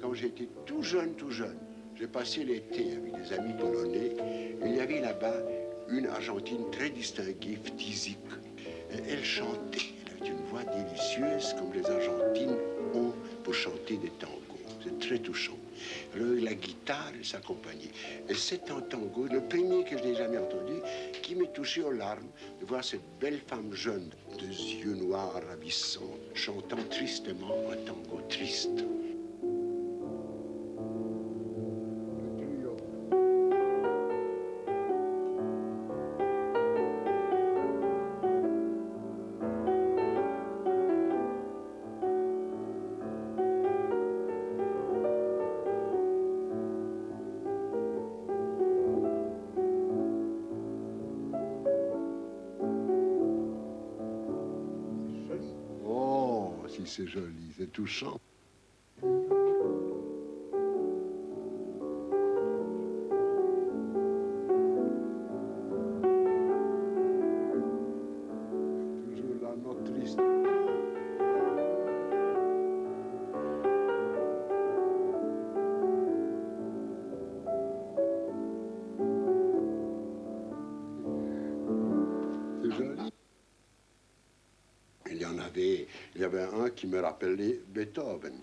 Quand j'étais tout jeune, j'ai passé l'été avec des amis polonais. Il y avait là-bas une Argentine très distinguée, Ftizik. Elle chantait. Elle avait une voix délicieuse comme les Argentines ont pour chanter des tangos. C'est très touchant. Alors, la guitare, elle s'accompagnait. Et c'est un tango, le premier que je n'ai jamais entendu, qui m'est touché aux larmes de voir cette belle femme jeune, de yeux noirs ravissants, chantant tristement un tango triste. Oh, si c'est joli, c'est touchant. Il y avait un qui me rappelait Beethoven.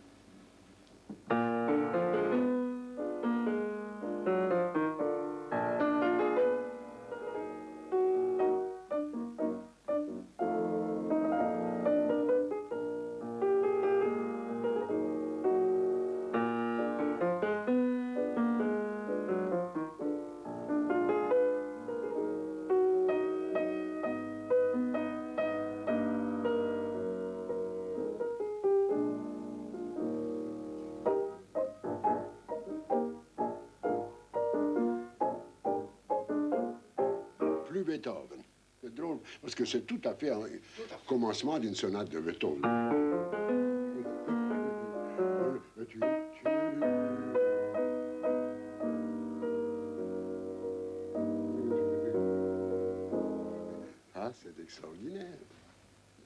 Beethoven. C'est drôle, parce que c'est tout à fait un commencement d'une sonate de Beethoven. Ah, c'est extraordinaire.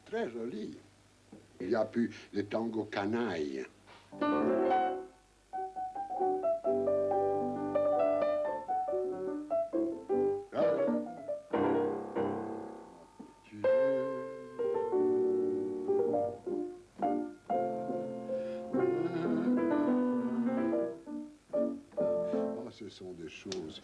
Très joli. Il y a plus les tangos canailles. Ce sont des choses.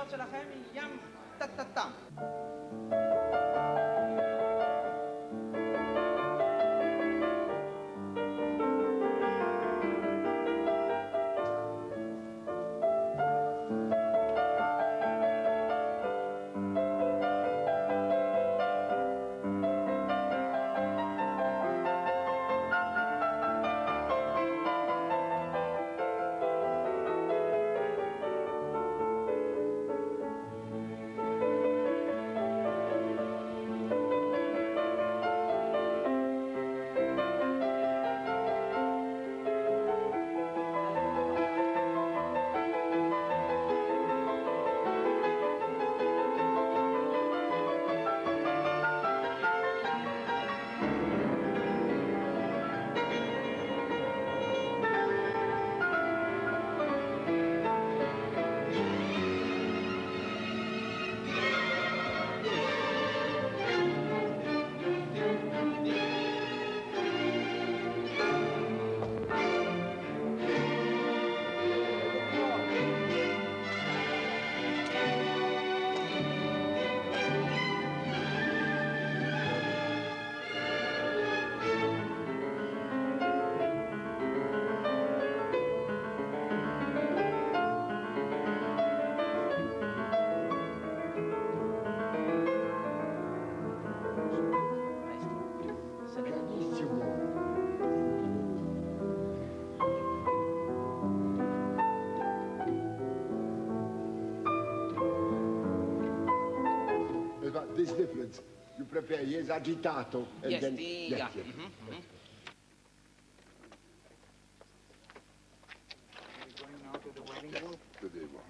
התוכניות שלכם היא ים טה-טה-טם. This difference, you prepare, yes, agitato. And Yes, then, yeah. Going now to the wedding hall. Today, well.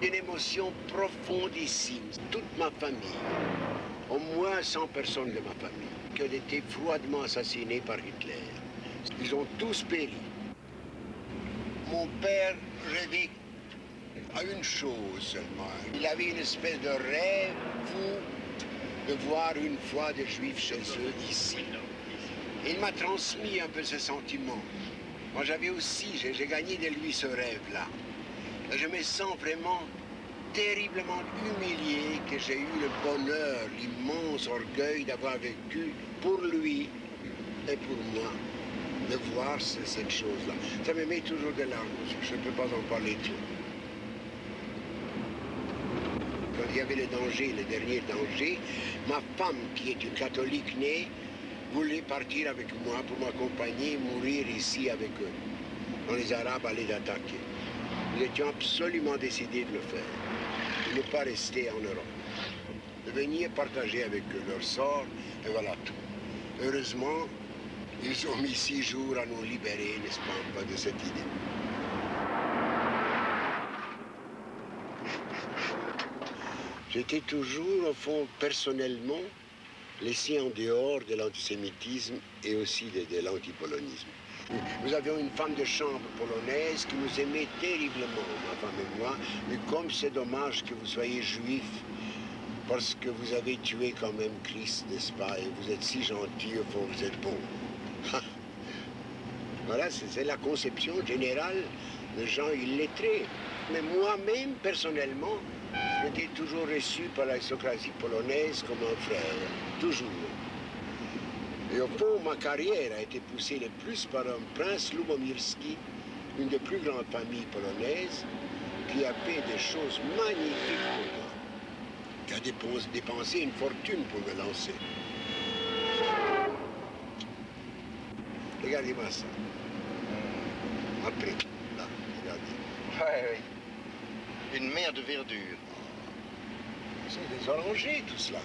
Une émotion profondissime. Toute ma famille, au moins 100 personnes de ma famille, qui ont été froidement assassinés par Hitler. Ils ont tous péri. Mon père rêvait à une chose seulement. Il avait une espèce de rêve fou de voir une fois des Juifs chez eux ici. Il m'a transmis un peu ce sentiment. Moi j'avais aussi, j'ai gagné de lui ce rêve-là. Et je me sens vraiment terriblement humilié que j'ai eu le bonheur, l'immense orgueil d'avoir vécu pour lui et pour moi, de voir cette chose-là. Ça me met toujours des larmes, je ne peux pas en parler trop. Quand il y avait le danger, le dernier danger, ma femme, qui est une catholique née, voulait partir avec moi pour m'accompagner, mourir ici avec eux, quand les Arabes allaient attaquer. Nous étions absolument décidés de le faire, de ne pas rester en Europe, de venir partager avec eux leur sort, et voilà tout. Heureusement, ils ont mis 6 jours à nous libérer, n'est-ce pas, de cette idée. J'étais toujours, au fond, personnellement, laissé en dehors de l'antisémitisme et aussi de l'antipolonisme. Nous avions une femme de chambre polonaise qui nous aimait terriblement, ma femme et moi, mais comme c'est dommage que vous soyez juif, parce que vous avez tué quand même Christ, n'est-ce pas, et vous êtes si gentil, au fond, vous êtes bon. Voilà, c'est la conception générale de gens illettrés. Mais moi-même, personnellement, j'étais toujours reçu par l'aristocratie polonaise comme un frère, toujours. Et au fond, ma carrière a été poussée le plus par un prince Lubomirski, une des plus grandes familles polonaises, qui a fait des choses magnifiques pour moi, qui a dépensé une fortune pour me lancer. Regardez-moi ça. Après, là, regardez. Ouais, oui. Une mer de verdure. C'est des orangers, tout cela.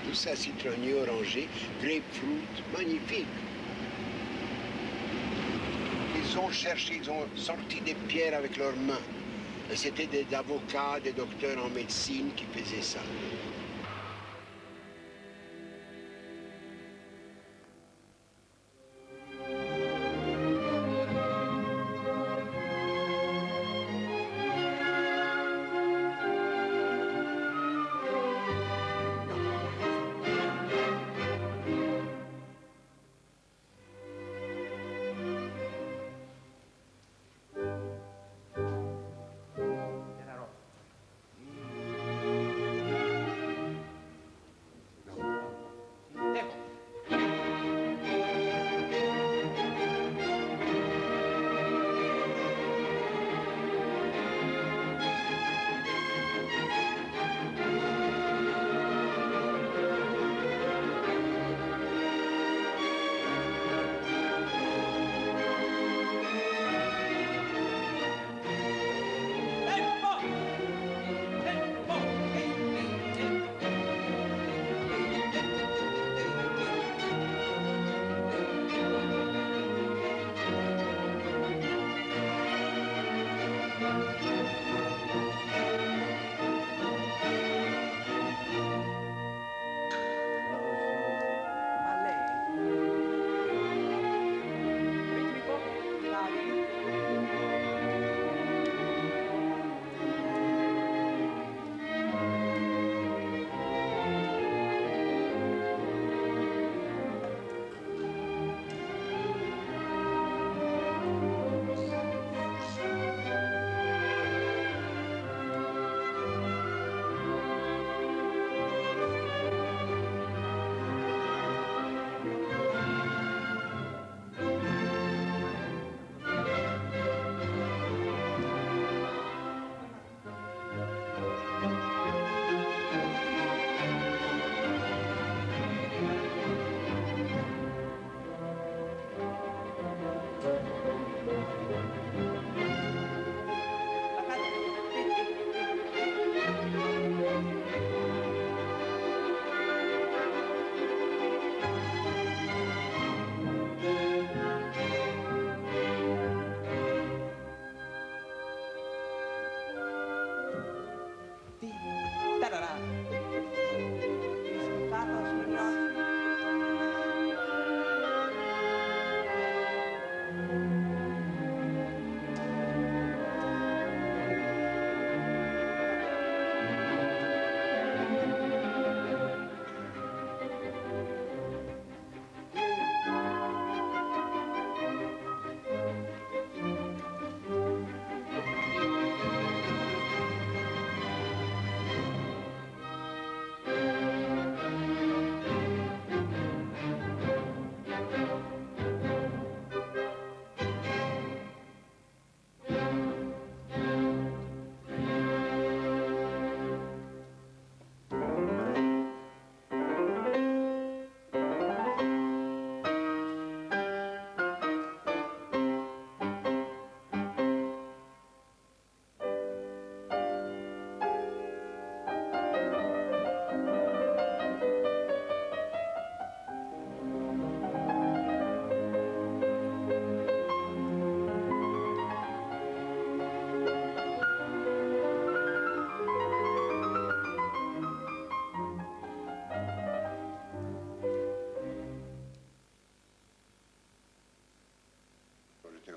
Tout ça, citronnier, orangé, grapefruit, magnifique. Ils ont cherché, ils ont sorti des pierres avec leurs mains. Et c'était des avocats, des docteurs en médecine qui faisaient ça.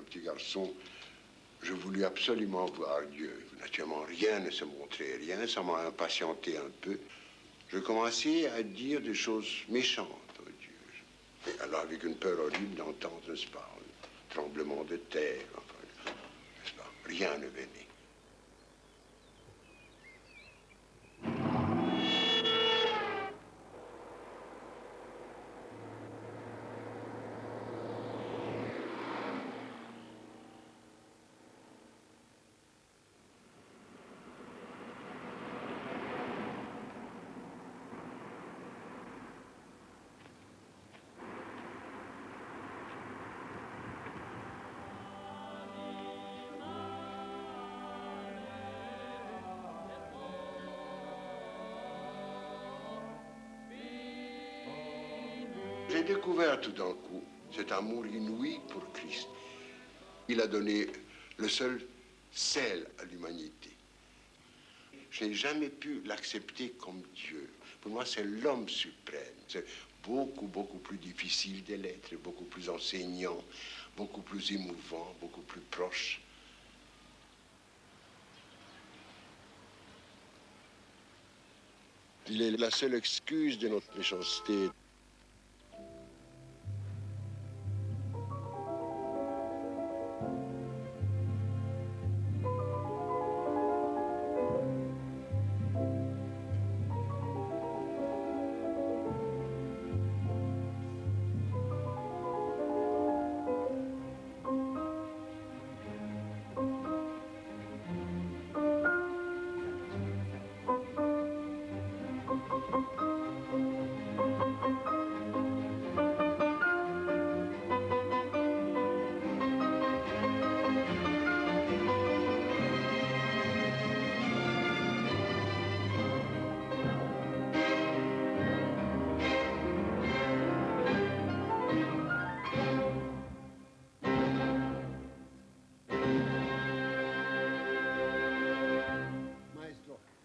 petit garçon, je voulais absolument voir Dieu. Naturellement, rien ne se montrait, rien, ça m'a impatienté un peu. Je commençais à dire des choses méchantes à Dieu. Et alors, avec une peur horrible d'entendre, n'est-ce pas, un tremblement de terre, enfin, n'est-ce pas, rien ne venait. J'ai découvert tout d'un coup cet amour inouï pour Christ. Il a donné le seul sel à l'humanité. Je n'ai jamais pu l'accepter comme Dieu. Pour moi, c'est l'homme suprême. C'est beaucoup, beaucoup plus difficile de l'être, beaucoup plus enseignant, beaucoup plus émouvant, beaucoup plus proche. Il est la seule excuse de notre méchanceté.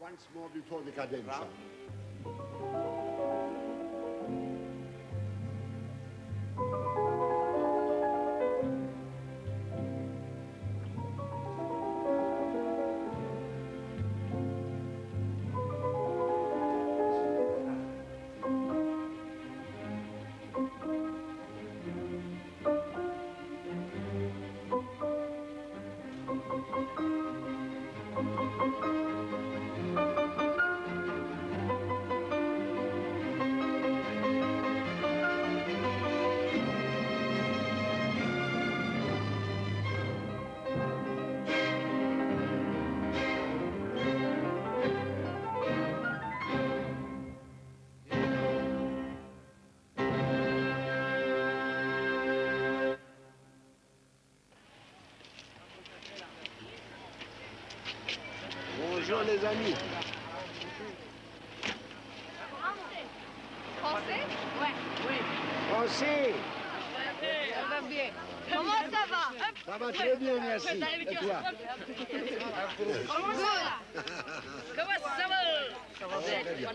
Once more before the cadenza. Bonjour les amis. Français? Ouais. Oui. Français, Ça va bien. Comment ça va? ça va très bien, merci. Et toi? Comment ça va? Comment ça va? Très bien.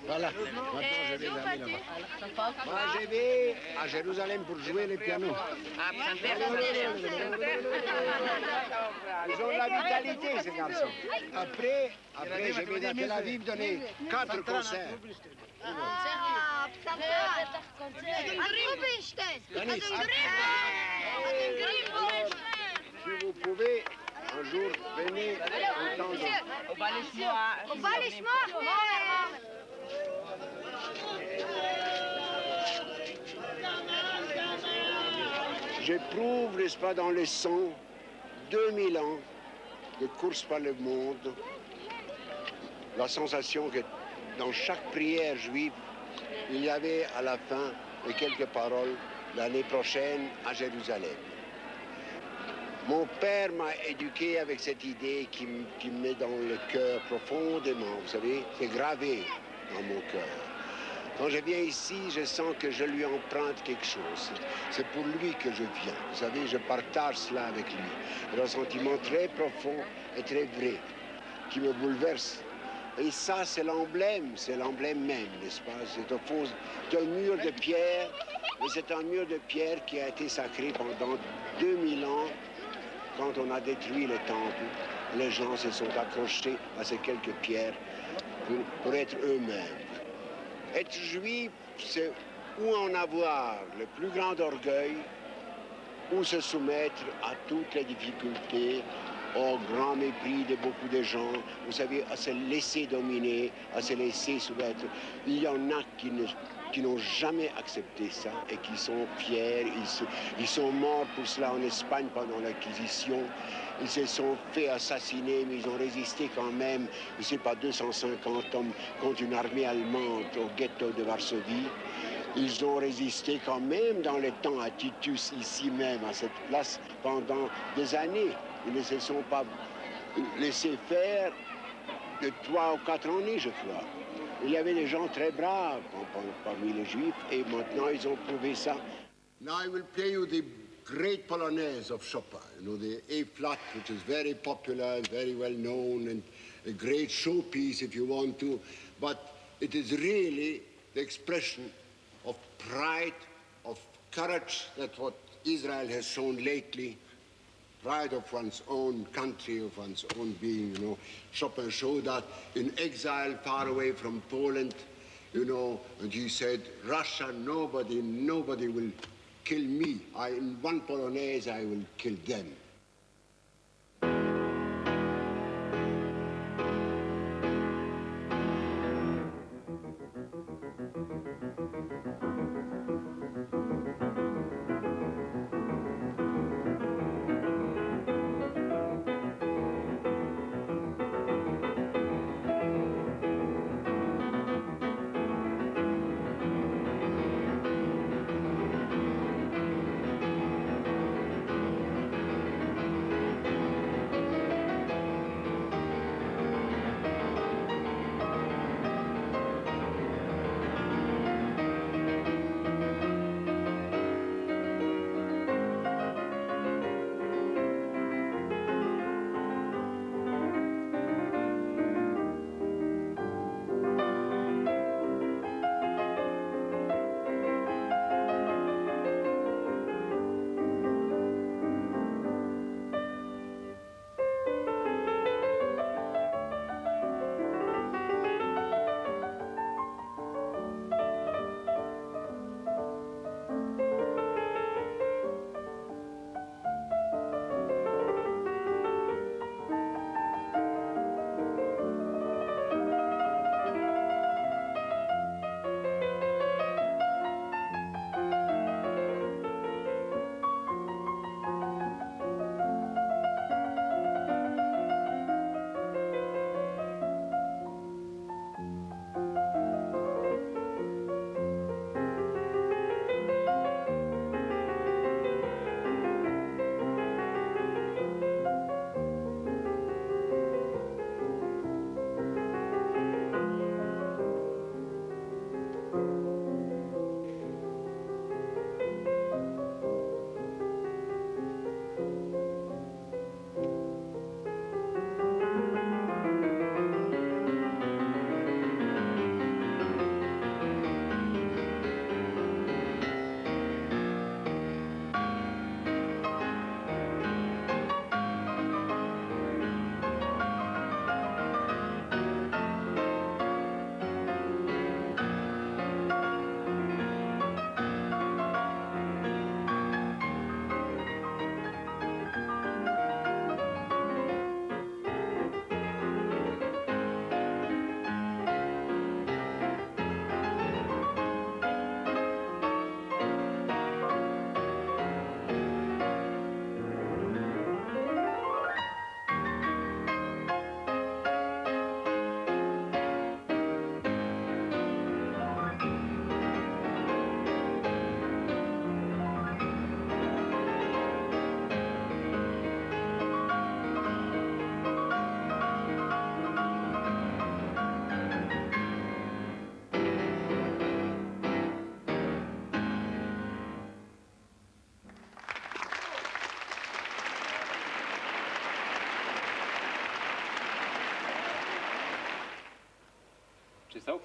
Voilà, maintenant je vais aller là-bas. Moi je vais à Jérusalem pour jouer le piano. Ils ont la vitalité, ces garçons. Après je vais à Tel Aviv donner 4 concerts. Ah, Si vous pouvez, un jour, venez entendre. J'éprouve, n'est-ce pas, dans le sang, 2000 ans de course par le monde, la sensation que dans chaque prière juive, il y avait à la fin les quelques paroles l'année prochaine à Jérusalem. Mon père m'a éduqué avec cette idée qui me met dans le cœur profondément, vous savez, c'est gravé dans mon cœur. Quand je viens ici, je sens que je lui emprunte quelque chose. C'est pour lui que je viens. Vous savez, je partage cela avec lui. C'est un sentiment très profond et très vrai qui me bouleverse. Et ça, c'est l'emblème même, n'est-ce pas? C'est au fond d'un mur de pierre, Et c'est un mur de pierre qui a été sacré pendant 2000 ans. Quand on a détruit le temple, les gens se sont accrochés à ces quelques pierres pour être eux-mêmes. Être juif, c'est ou en avoir le plus grand orgueil, ou se soumettre à toutes les difficultés, au grand mépris de beaucoup de gens, vous savez, à se laisser dominer, à se laisser soumettre. Il y en a qui n'ont jamais accepté ça et qui sont fiers. Ils sont morts pour cela en Espagne pendant l'Inquisition. Ils se sont fait assassiner, mais ils ont résisté quand même, je ne sais pas, 250 hommes contre une armée allemande au ghetto de Varsovie. Ils ont résisté quand même dans le temps à Titus, ici même, à cette place, pendant des années. Ils ne se sont pas laissés faire de 3 ou 4 années, je crois. Il y avait des gens très braves parmi les Juifs, et maintenant ils ont prouvé ça. Now I will play you the great Polonaise of Chopin, you know, the A-flat, which is very popular and very well known, and a great showpiece if you want to, but it is really the expression of pride, of courage, that's what Israel has shown lately, pride of one's own country, of one's own being, you know. Chopin showed that in exile far away from Poland, you know, and he said, Russia, nobody will kill me. In one Polonaise, I will kill them.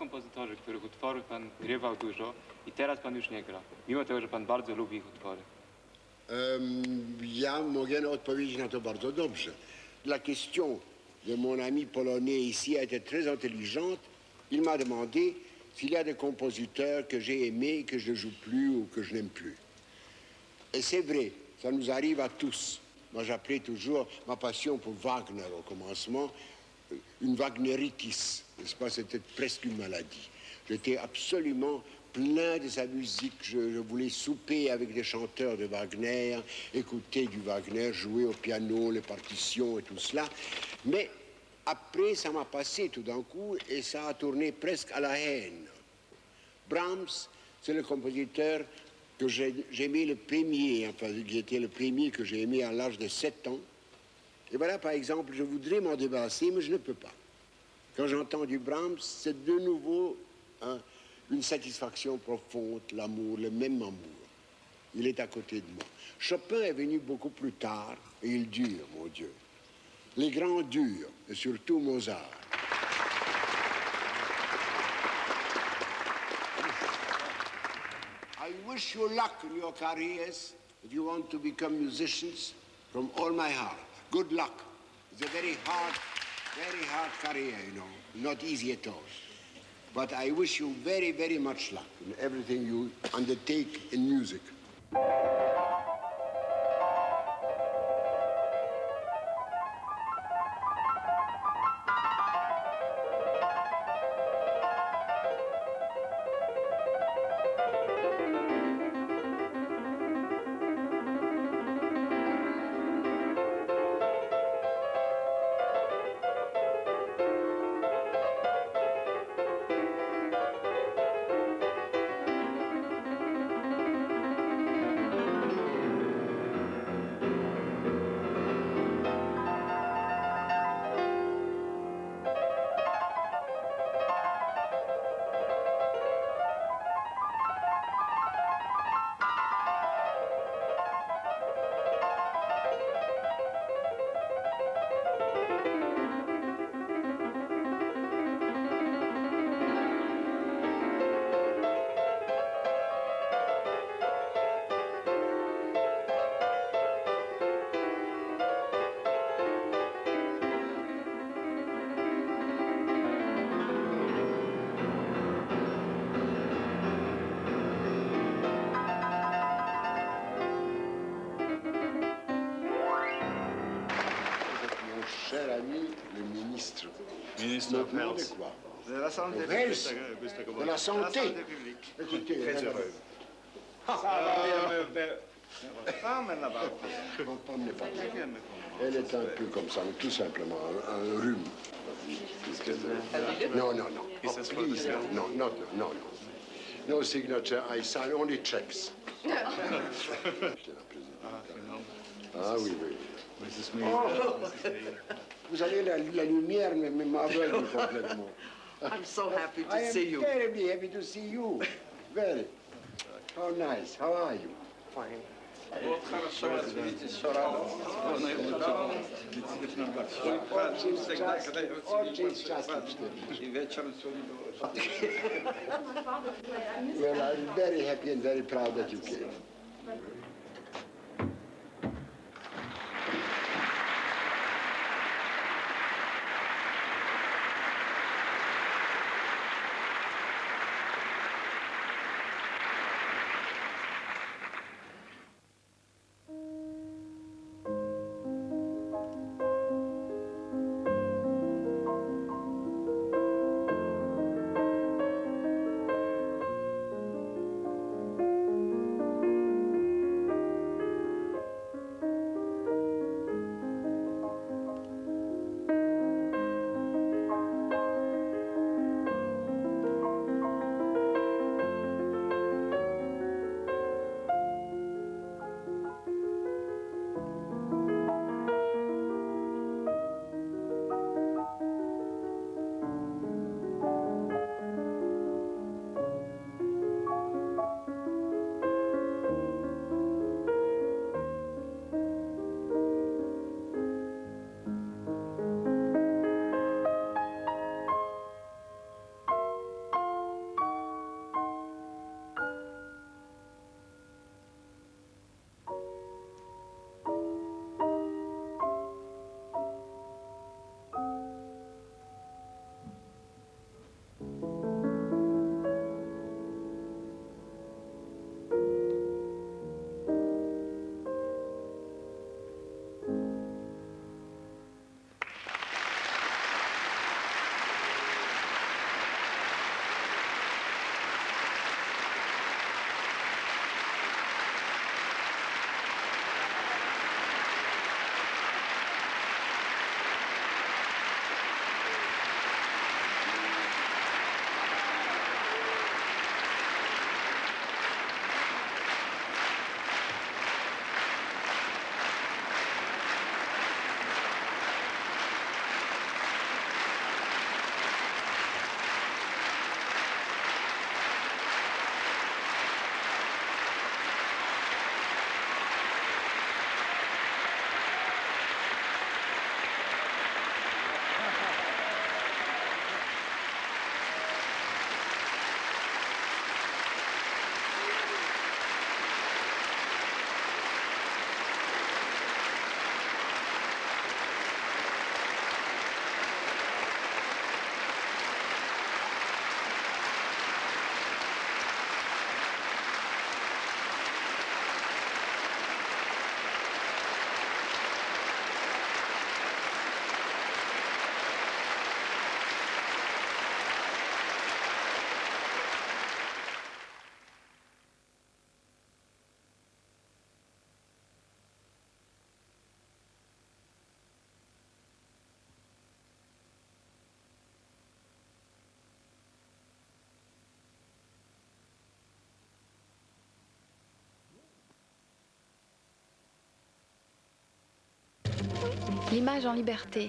kompozytorzy, których utworów pan grywał dużo i teraz pan już nie gra, mimo tego, że pan bardzo lubi ich utwory? Ja mogę odpowiedzieć na to bardzo dobrze. La question de mon ami polonais ici a été très intelligente. Il m'a demandé s'il y a des compositeurs que j'ai aimés, que je ne joue plus ou que je n'aime plus. Et c'est vrai, ça nous arrive à tous. Moi, j'appelais toujours ma passion pour Wagner au commencement une Wagneritis, n'est-ce pas? C'était presque une maladie. J'étais absolument plein de sa musique. Je voulais souper avec des chanteurs de Wagner, écouter du Wagner, jouer au piano, les partitions et tout cela. Mais après, ça m'a passé tout d'un coup et ça a tourné presque à la haine. Brahms, c'est le compositeur que j'aimais le premier, enfin, qui était le premier que j'ai aimé à l'âge de 7 ans. Et voilà, par exemple, je voudrais m'en débarrasser, mais je ne peux pas. Quand j'entends du Brahms, c'est de nouveau une satisfaction profonde, l'amour, le même amour. Il est à côté de moi. Chopin est venu beaucoup plus tard, et il dure, mon Dieu. Les grands durent, et surtout Mozart. I wish you luck in your careers, if you want to become musicians, from all my heart. Good luck. It's a very hard career, you know, not easy at all. But I wish you very, very much luck in everything you undertake in music. Cher ami, le ministre. Ministre de quoi? De la santé publique. De la santé. Écoutez, très heureux. Elle est un peu comme ça, tout simplement, un rhume. Non, non, non. Oh, please, no, no, no, no. No signature, I sign only checks. Ah oui, oui. Oh, vous avez la lumière m'aveugle complètement. I'm so happy to see you. I am terribly happy to see you. Very. How nice. How are you? Fine. Well, I'm very happy and very proud that you came. L'image en liberté.